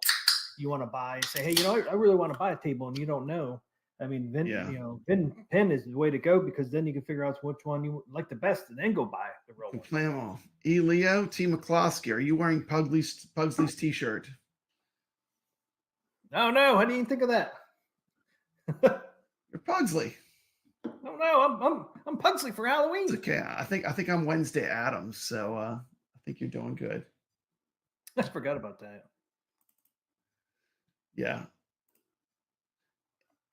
you want to buy, say, hey, I really want to buy a table, and you don't know. I mean, then pen is the way to go, because then you can figure out which one you like the best, and then go buy the real one. Play them all. Leo, T. McCloskey, are you wearing Pugsley's T-shirt? Oh no, how do you think of that? You're Pugsley. Oh no, I'm Pugsley for Halloween. It's okay. I think I'm Wednesday Addams, so I think you're doing good. I forgot about that. Yeah.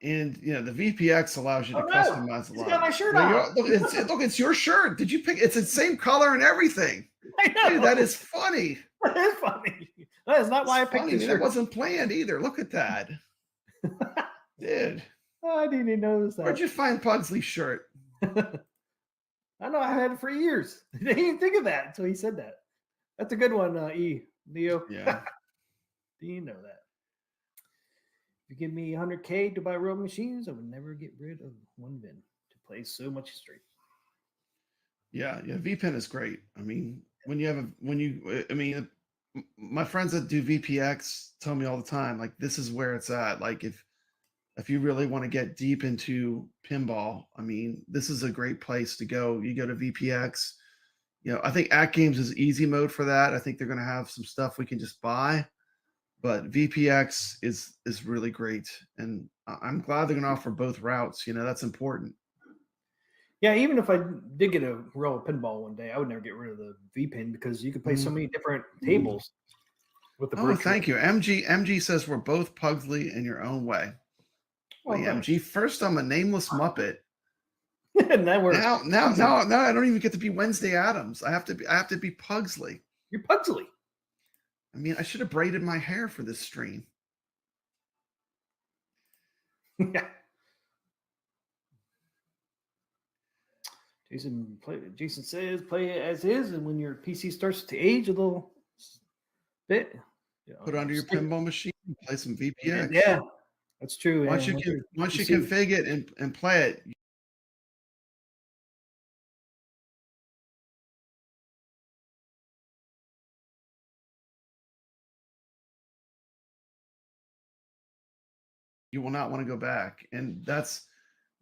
And the VPX allows you to customize a lot. He's got my shirt on. Look, it's your shirt. Did you pick? It's the same color and everything. I know. Dude, that is funny. That is funny. That is not why I picked funny. the shirt. That wasn't planned either. Look at that, dude. Oh, I didn't even notice that. Where'd you find Pugsley's shirt? I know, I had it for years. I didn't even think of that until he said that. That's a good one, Leo. Yeah. Do you know that? If you give me $100K to buy real machines, I would never get rid of one bin to play so much history. Yeah. VPN is great. I mean, my friends that do VPX tell me all the time, like, this is where it's at. Like, if you really want to get deep into pinball, I mean, this is a great place to go. You go to VPX. I think AtGames is easy mode for that. I think they're going to have some stuff we can just buy. but VPX is really great, and I'm glad they're going to offer both routes. That's important. Yeah, even if I did get a real pinball one day, I would never get rid of the V pin because you could play so many different tables with the Oh, virtual. thank you. MG says we're both Pugsley in your own way. Oh, Wait, thanks. MG, first I'm a nameless Muppet. And that we're Now I don't even get to be Wednesday Adams. I have to be Pugsley. you're Pugsley. I mean, I should have braided my hair for this stream. Yeah. Jason says play it as is, and when your PC starts to age a little bit, Put it under your pinball machine, play some VPX. Yeah, that's true. Once you config it and play it, you will not want to go back. And that's,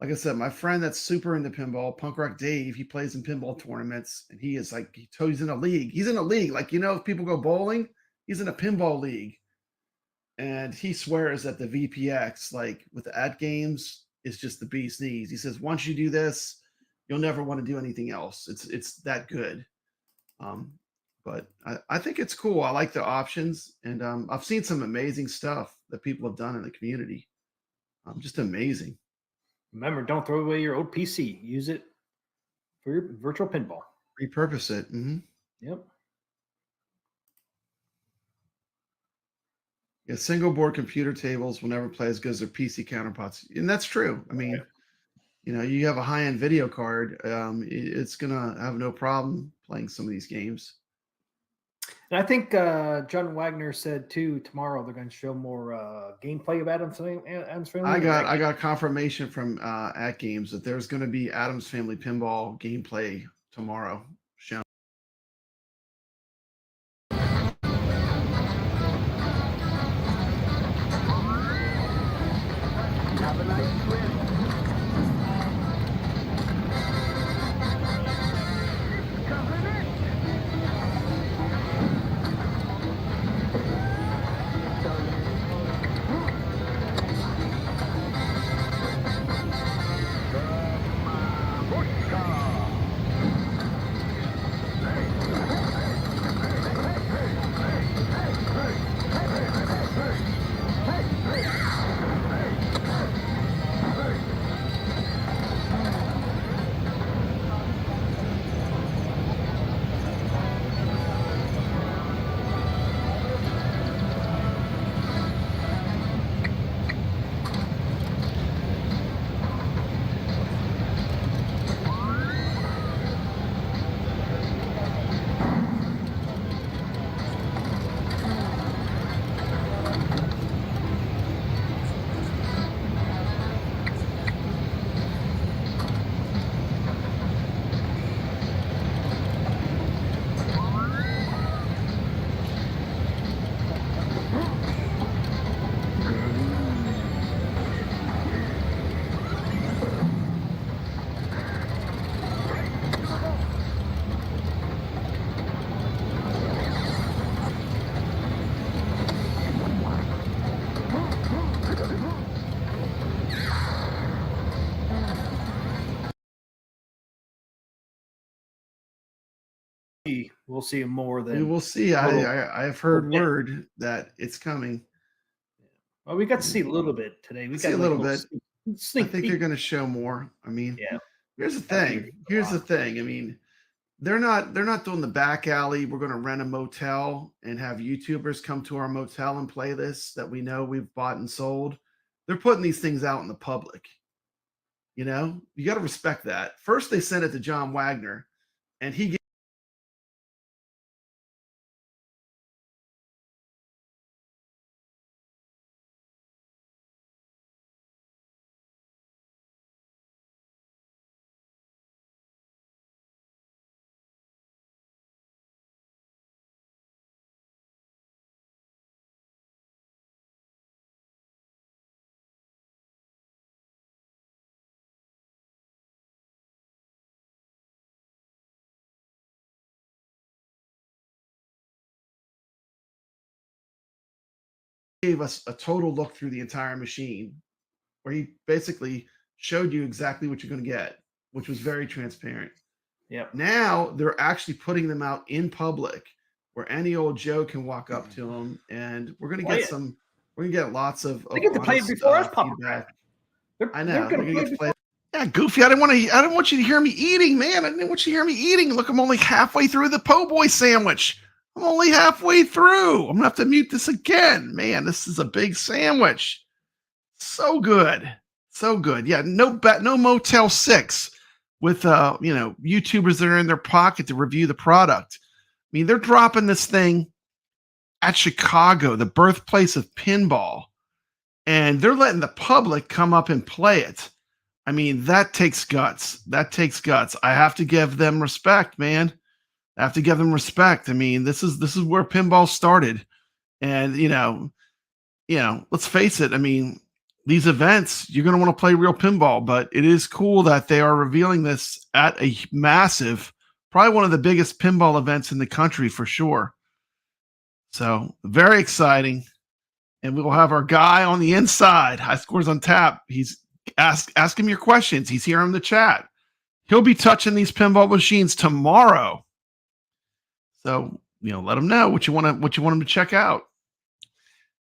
like I said, my friend that's super into pinball, Punk Rock Dave, he plays in pinball tournaments, and he's in a league. He's in a league. Like, if people go bowling, he's in a pinball league. And he swears that the VPX, like with the AtGames, is just the bee's knees. He says, once you do this, you'll never want to do anything else. It's that good. But I think it's cool. I like the options, and I've seen some amazing stuff that people have done in the community. Just amazing. Remember, don't throw away your old PC. Use it for your virtual pinball. Repurpose it. Yep. Yeah, single board computer tables will never play as good as their PC counterparts, and that's true. I mean, you have a high-end video card, it's gonna have no problem playing some of these games. And I think John Wagner said too tomorrow they're going to show more gameplay of Adam's Family. I got confirmation from AtGames that there's going to be Adam's Family pinball gameplay tomorrow shown. Have a nice trip. We'll see more than We will see. I have heard word that it's coming. Well, we got to see a little bit today. We See got a little bit. Sneak I think peek. they're going to show more. I mean, Yeah. Here's the thing. I mean, they're not doing the back alley. We're going to rent a motel and have YouTubers come to our motel and play this that we know we've bought and sold. They're putting these things out in the public. You got to respect that. First, they sent it to John Wagner, and he gave us a total look through the entire machine, where he basically showed you exactly what you're going to get, which was very transparent. Yep. Now they're actually putting them out in public, where any old Joe can walk up to them, and we're going to Play get it. some. We're going to get lots of They get to play it honest, before us, Papa feedback. I They're know. going We're to gonna play get to play. before. Yeah, Goofy. I didn't want you to hear me eating, man. I didn't want you to hear me eating. Look, I'm only halfway through the po' boy sandwich. I'm only halfway through. I'm gonna have to mute this again. Man, this is a big sandwich. So good. So good. Yeah, no Motel 6 with YouTubers that are in their pocket to review the product. I mean, they're dropping this thing at Chicago, the birthplace of pinball, and they're letting the public come up and play it. I mean, that takes guts. That takes guts. I have to give them respect, man. I have to give them respect. I mean, this is where pinball started. And let's face it. I mean, these events, you're going to want to play real pinball, but it is cool that they are revealing this at a massive, probably one of the biggest pinball events in the country for sure. So very exciting. And we will have our guy on the inside, High Scores on Tap. He's ask him your questions. He's here in the chat. He'll be touching these pinball machines tomorrow. So, let him know what you want him to check out.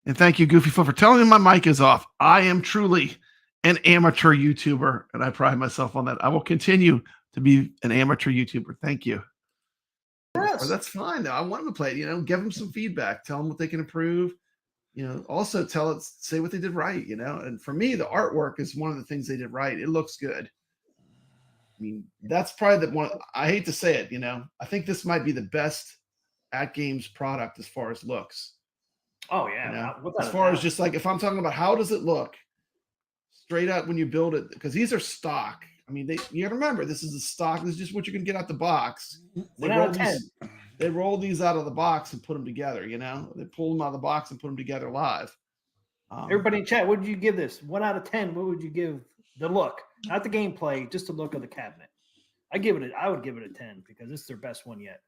And thank you, Goofy Foot, for telling me my mic is off. I am truly an amateur YouTuber, and I pride myself on that. I will continue to be an amateur YouTuber. Thank you. Yes. That's fine, though. I want them to play it. Give them some feedback. Tell them what they can improve. Also say what they did right, and for me, the artwork is one of the things they did right. It looks good. I mean, that's probably the one. I hate to say it, I think this might be the best AtGames product as far as looks. Oh yeah. As far as just like, if I'm talking about how does it look straight up when you build it, because these are stock. I mean, you gotta remember, this is a stock. This is just what you can get out the box. 1 out of 10. They roll these out of the box and put them together, They pull them out of the box and put them together live. Everybody in chat, what would you give this? 1 out of 10. What would you give the look? Not the gameplay, just the look of the cabinet. I would give it a 10 because this is their best one yet.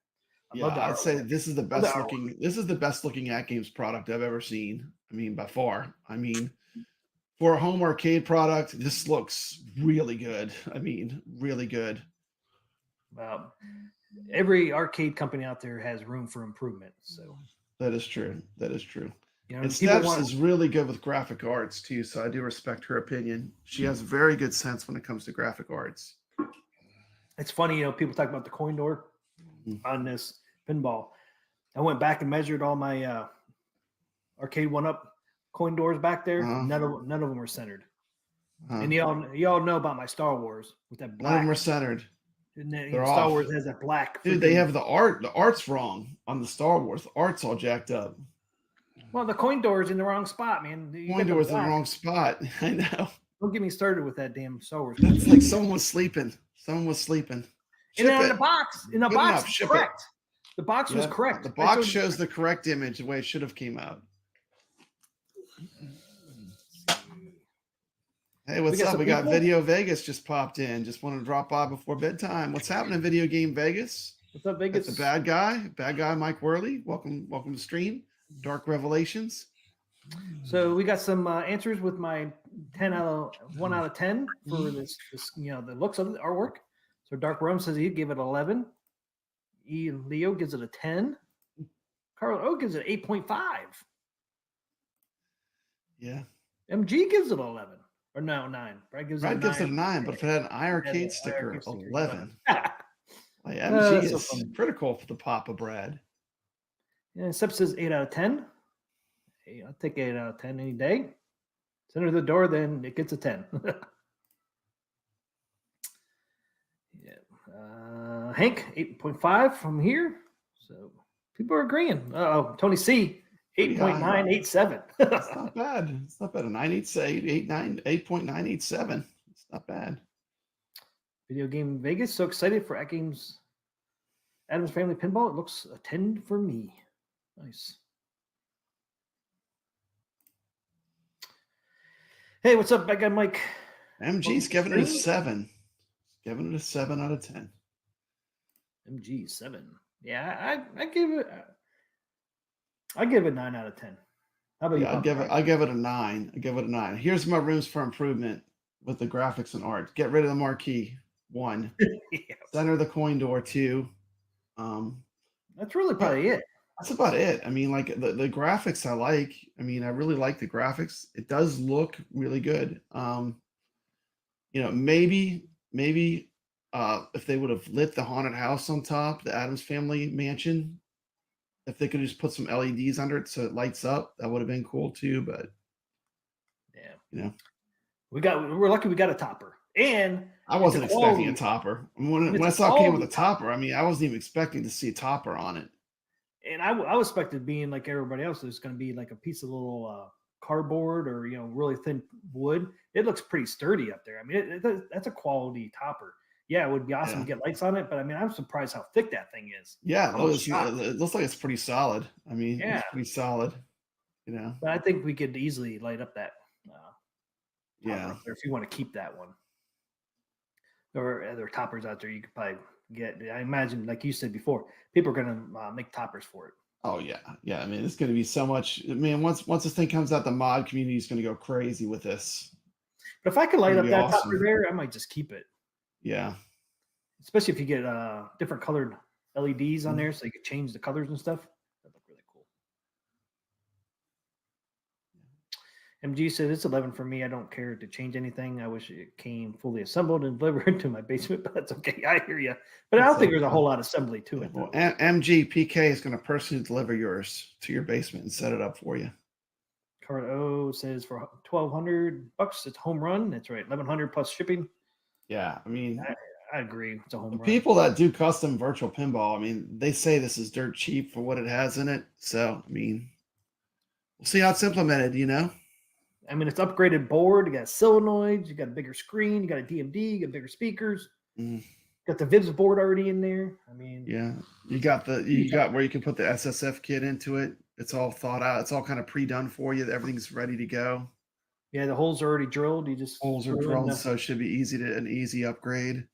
I'd say this is the best looking. This is the best looking AtGames product I've ever seen. I mean, by far. I mean, for a home arcade product, this looks really good. I mean, really good. Every arcade company out there has room for improvement. So that is true. And Steps is really good with graphic arts too, so I do respect her opinion. She has very good sense when it comes to graphic arts. It's funny, people talk about the coin door on this pinball. I went back and measured all my arcade 1-up coin doors back there. None of them were centered. And y'all know about my Star Wars with that black. None of them are centered. And then, They're Star off. Wars has that black. Dude, they have the art. The art's wrong on the Star Wars. The art's all jacked up. Well, the coin door is in the wrong spot, man. Coin door is in the wrong spot. I know. Don't get me started with that damn Star Wars. That's like someone was sleeping. And then in the box, it's correct. The box was correct. The box shows the correct image the way it should have came out. Hey, what's up? We got Video Vegas just popped in. Just wanted to drop by before bedtime. What's happening, Video Game Vegas? What's up, Vegas? That's the bad guy, Mike Worley. Welcome to stream. Dark Revelations. So we got some answers with my 1 out of 10 for this the looks of the artwork. So Dark Rome says he'd give it 11. Leo gives it a 10. Carl O gives it 8.5. Yeah. MG gives it 11. Or no, 9. Brad gives it a 9, but if it had an iArcade sticker, 11. Like, MG is so critical for the Papa Brad. Yeah, Sep says 8 out of 10. Hey, I'll take 8 out of 10 any day. Center the door, then it gets a 10. Yeah. Hank, 8.5 from here. So people are agreeing. Tony C, 8.987. That's not bad. It's not bad. A 8.987. It's not bad. Video Game Vegas, so excited for AtGames Adam's Family Pinball. It looks a 10 for me. Nice. Hey, what's up, bad guy Mike? MG's giving it a 7. Giving it a 7 out of 10. MG 7. Yeah, I give it 9 out of 10. How about you, Yeah, Papa? I give it a 9. I give it a 9. Here's my rooms for improvement with the graphics and art. Get rid of the marquee. 1. Yeah, Center the coin door. 2. Um, that's really yeah, probably it. that's about it. I mean, like the graphics I like. I mean, I really like the graphics. It does look really good. Maybe if they would have lit the haunted house on top, the Adams Family mansion, if they could just put some LEDs under it so it lights up, that would have been cool too. But Yeah, you know, we're lucky we got a topper, and I it's a wasn't expecting a quality. topper. And When it's I a saw it came with quality a topper, I mean, I wasn't even expecting to see a topper on it. And I was expected being like everybody else. It's going to be like a piece of little cardboard or really thin wood. It looks pretty sturdy up there. I mean, that's a quality topper. Yeah, it would be awesome Yeah. to get lights on it, but I mean, I'm surprised how thick that thing is. Yeah, I'm shocked. it looks like it's pretty solid. I mean, Yeah. it's pretty solid. You know, But I think we could easily light up that topper yeah. up there if you want to keep that one. There are other toppers out there you could probably get. I imagine, like you said before, people are going to make toppers for it. Oh yeah, yeah. I mean, it's going to be so much. I mean, once this thing comes out, the mod community is going to go crazy with this. But if I could light It'd up be that awesome. topper there, I might just keep it. Yeah, Especially if you get different colored LEDs on Mhm. there, so you could change the colors and stuff. That'd look really cool. MG said it's 11 for me. I don't care to change anything. I wish it came fully assembled and delivered to my basement, but that's okay. I hear you. But I don't think there's a whole lot of assembly to it. Well, Though. MGPK is going to personally deliver yours to your basement and set it up for you. Card O says for $1,200, it's home run. That's right, 1,100 plus shipping. Yeah, I mean, I agree. It's a home the run. people that do custom virtual pinball, I mean, they say this is dirt cheap for what it has in it. So, I mean, we'll see how it's implemented. You know. I mean, it's upgraded board. You got solenoids. You got a bigger screen. You got a DMD. You got bigger speakers. Mm. Got the Vivs board already in there. I mean, Yeah, you got where you can put the SSF kit into it. It's all thought out. It's all kind of pre-done for you. Everything's ready to go. yeah, the holes are already drilled. You just Holes are throw in drilled, the- so it should be an easy upgrade.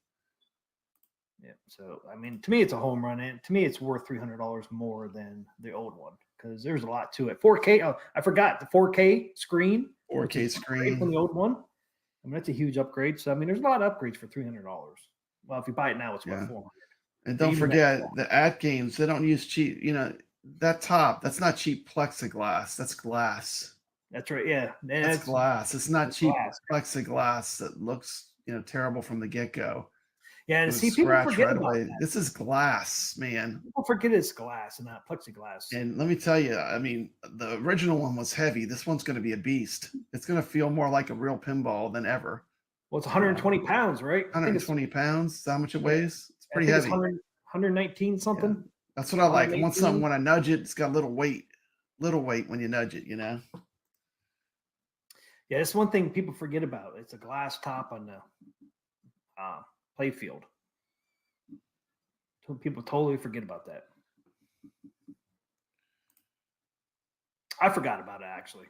Yeah. So I mean, to me, it's a home run, and to me, it's worth $300 more than the old one because there's a lot to it. 4K. Oh, I forgot the 4K screen. 4K Upgrade screen. from the old one. I mean, that's a huge upgrade. So I mean, there's a lot of upgrades for $300. Well, if you buy it now, it's Yeah. worth 400. And don't Even forget that- the AtGames. They don't use cheap. You know that top. That's not cheap plexiglass. That's glass. That's right. Yeah, That's glass. It's not it's cheap glass. plexiglass that looks terrible from the get go. Yeah, and see, people forget about that. This is glass, man. People forget it's glass and not plexiglass. And let me tell you, I mean, the original one was heavy. This one's going to be a beast. It's going to feel more like a real pinball than ever. Well, it's 120 pounds, right? I think it's 120 pounds. Is that how much it weighs? It's I pretty think it's heavy. 119 something. That's what I like. I want 118. something when I nudge it, it's got a little weight when you nudge it, you know? Yeah, that's one thing people forget about. It's a glass top on the play field. So people totally forget about that. I forgot about it actually.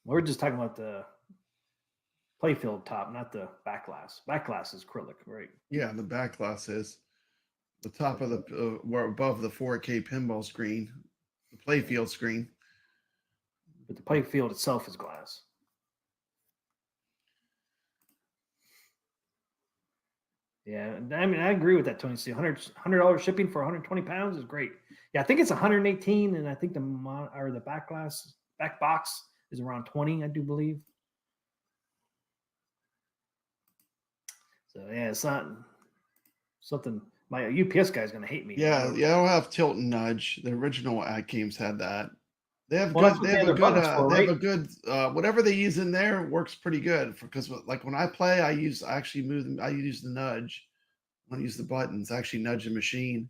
We're just talking about the playfield top, not the back glass. Back glass is acrylic, right? Yeah, the back glass is the top of the we're above the 4K pinball screen, the playfield screen. But the playfield itself is glass. Yeah, I mean, I agree with that, Tony. See, $100 shipping for 120 pounds is great. Yeah, I think it's 118, and I think the back box is around 20, I do believe. So yeah, it's not something. My UPS guy's gonna hate me. Yeah, I'll have tilt and nudge. The original AtGames had that. They have Well, good. that's They what have a the good. other buttons for, They have right? a good. Whatever they use in there works pretty good. Because like when I play, I actually move them. I use the nudge. When I use the buttons, I actually nudge the machine,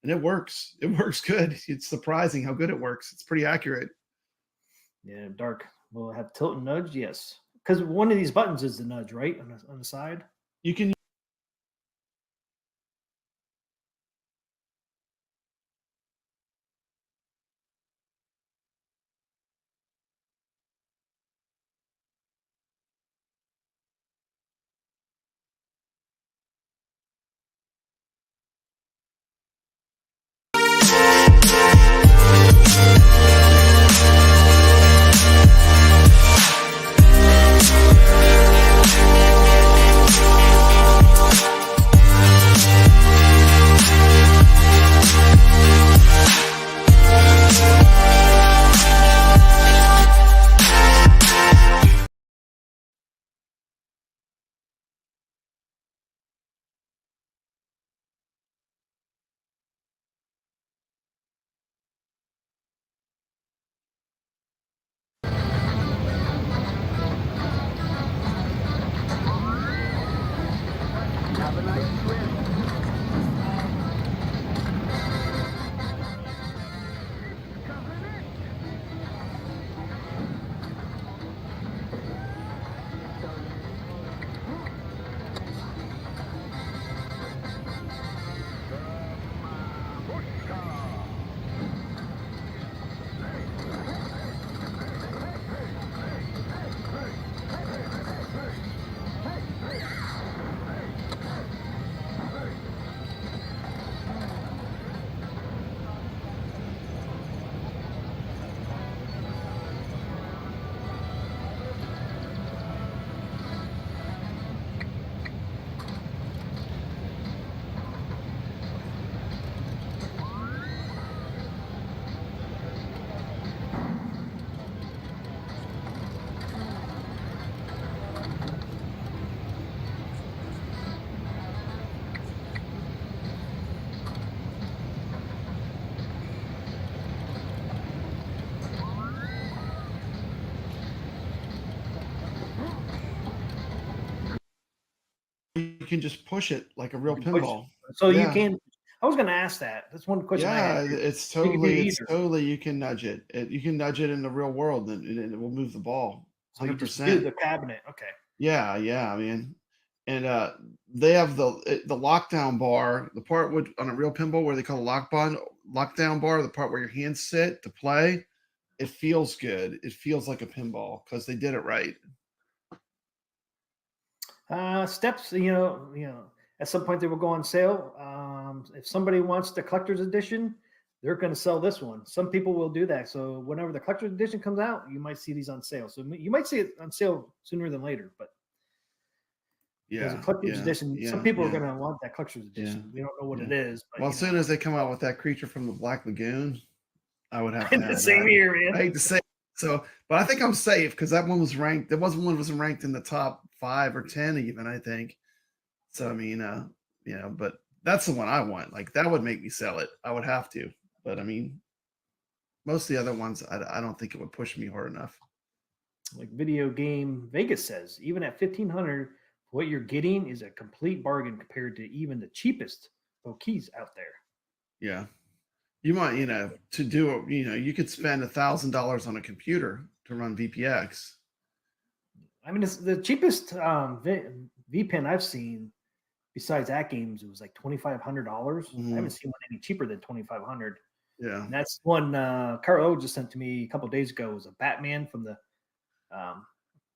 and it works. It works good. It's surprising how good it works. It's pretty accurate. Yeah, dark. Will it have tilt and nudge? Yes, because one of these buttons is the nudge, right, on the side. You can you can just push it like a real You can push it. pinball. So you Yeah. can. I was going to ask that. That's one question I Yeah, had. it's You can do totally either. you can nudge it. You can nudge it in the real world and it will move the ball. So you just do 100%. the cabinet. Okay. Yeah, yeah, man. And they have the lockdown bar, the part with on a real pinball where they call lockdown bar, the part where your hands sit to play. It feels good. It feels like a pinball because they did it right. Steps, at some point they will go on sale. If somebody wants the collector's edition, they're going to sell this one. Some people will do that. So whenever the collector's edition comes out, you might see these on sale. So you might see it on sale sooner than later. But there's a Yeah, collector's yeah, edition. yeah, Some people are yeah, going to want that collector's edition. yeah, We don't know what yeah. it is. But, Well, as soon as they come out with that creature from the Black Lagoon, I would have to the have same that. year, I man. hate to say it, so, but I think I'm safe because that one was ranked. There wasn't one was ranked in the top 5 or 10 even, I think. So I mean, but that's the one I want. Like that would make me sell it. I would have to. But I mean, most of the other ones, I don't think it would push me hard enough. Like Video Game Vegas says, even at $1,500, what you're getting is a complete bargain compared to even the cheapest keys out there. Yeah. You might, to do it, you could spend $1,000 on a computer to run VPX. I mean, it's the cheapest VPN I've seen besides AtGames. It was like $2,500. I haven't seen one any cheaper than $2,500. Yeah. And that's one Carl just sent to me a couple of days ago. It was a Batman from the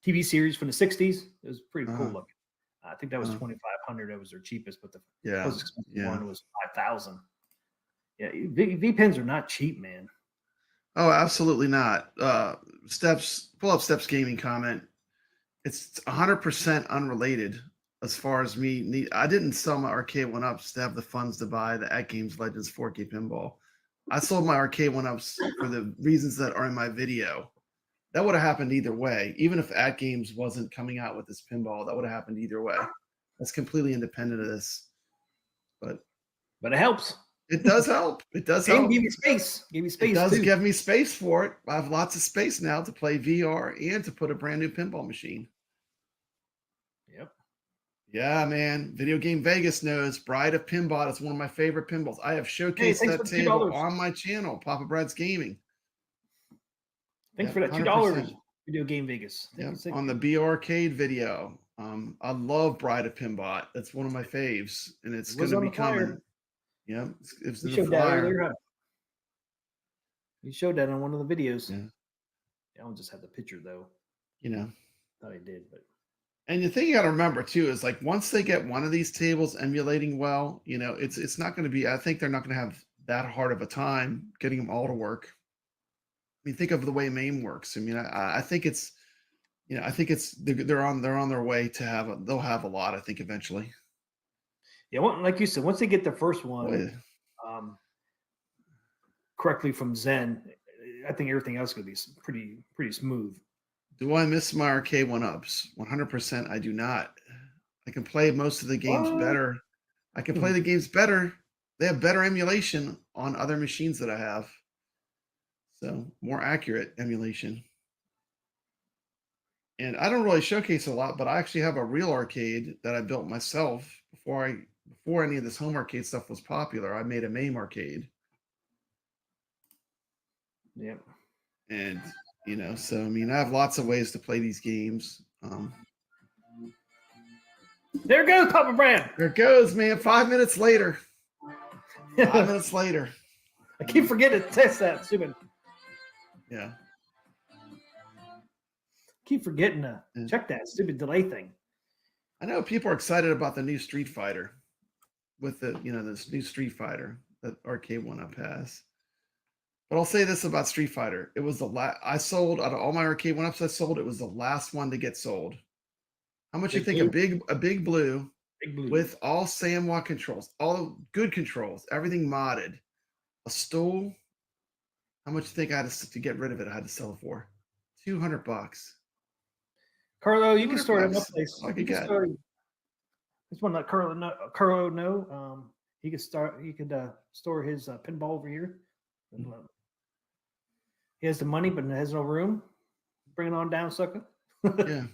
TV series from the 60s. It was pretty cool looking. I think that was $2,500. That was their cheapest, but the most expensive one was $5,000. Yeah, VPNs are not cheap, man. Oh, absolutely not. Pull up Steps Gaming comment. It's 100% unrelated as far as me. I didn't sell my arcade one-ups to have the funds to buy the AtGames Legends 4K pinball. I sold my arcade one-ups for the reasons that are in my video. That would have happened either way. Even if AtGames wasn't coming out with this pinball, that would have happened either way. That's completely independent of this. But it helps. It does help. It does help. Give you space. Give you space. It does too. give me space for it. I have lots of space now to play VR and to put a brand new pinball machine. Yep. Yeah, man. Video Game Vegas knows Bride of Pinball is one of my favorite pinballs. I have showcased that table on my channel, Papa Brad's Gaming. Thanks for that $2. Video Game Vegas. Yeah, on the B Arcade video. I love Bride of Pinball. That's one of my faves, and it's going to be coming. Yeah, it's in the flyer. You showed that on one of the videos. Yeah. I don't just have the picture though. Thought I did, but. And the thing you got to remember too is like once they get one of these tables emulating well, it's not going to be. I think they're not going to have that hard of a time getting them all to work. I mean, think of the way MAME works. I mean, I think it's, they're on their way to they'll have a lot. I think eventually. Yeah, like you said, once they get the first one correctly from Zen, I think everything else is going to be pretty smooth. Do I miss my arcade one-ups? 100%. I do not. I can play most of the games better. I can play the games better. They have better emulation on other machines that I have. So more accurate emulation. And I don't really showcase a lot, but I actually have a real arcade that I built myself before any of this home arcade stuff was popular. I made a MAME arcade. Yeah. And so I mean, I have lots of ways to play these games. There goes Papa Brad. There it goes, man. 5 minutes later. 5 minutes later. I keep forgetting to test that stupid. Yeah. Keep forgetting to check that stupid delay thing. I know people are excited about the new Street Fighter with this new Street Fighter that Arcade One-Up has. But I'll say this about Street Fighter. It was the last I sold out of all my Arcade One-Ups I sold, it was the last one to get sold. How much you think a big blue with all SAMWA controls, all good controls, everything modded, a stool? How much you think I had to get rid of it? I had to sell it for $200. Carlo, you can store it in my place. I could get. This one that Carlo know. He could store his pinball over here. He has the money, but has no room. Bring it on down, sucker. Yeah.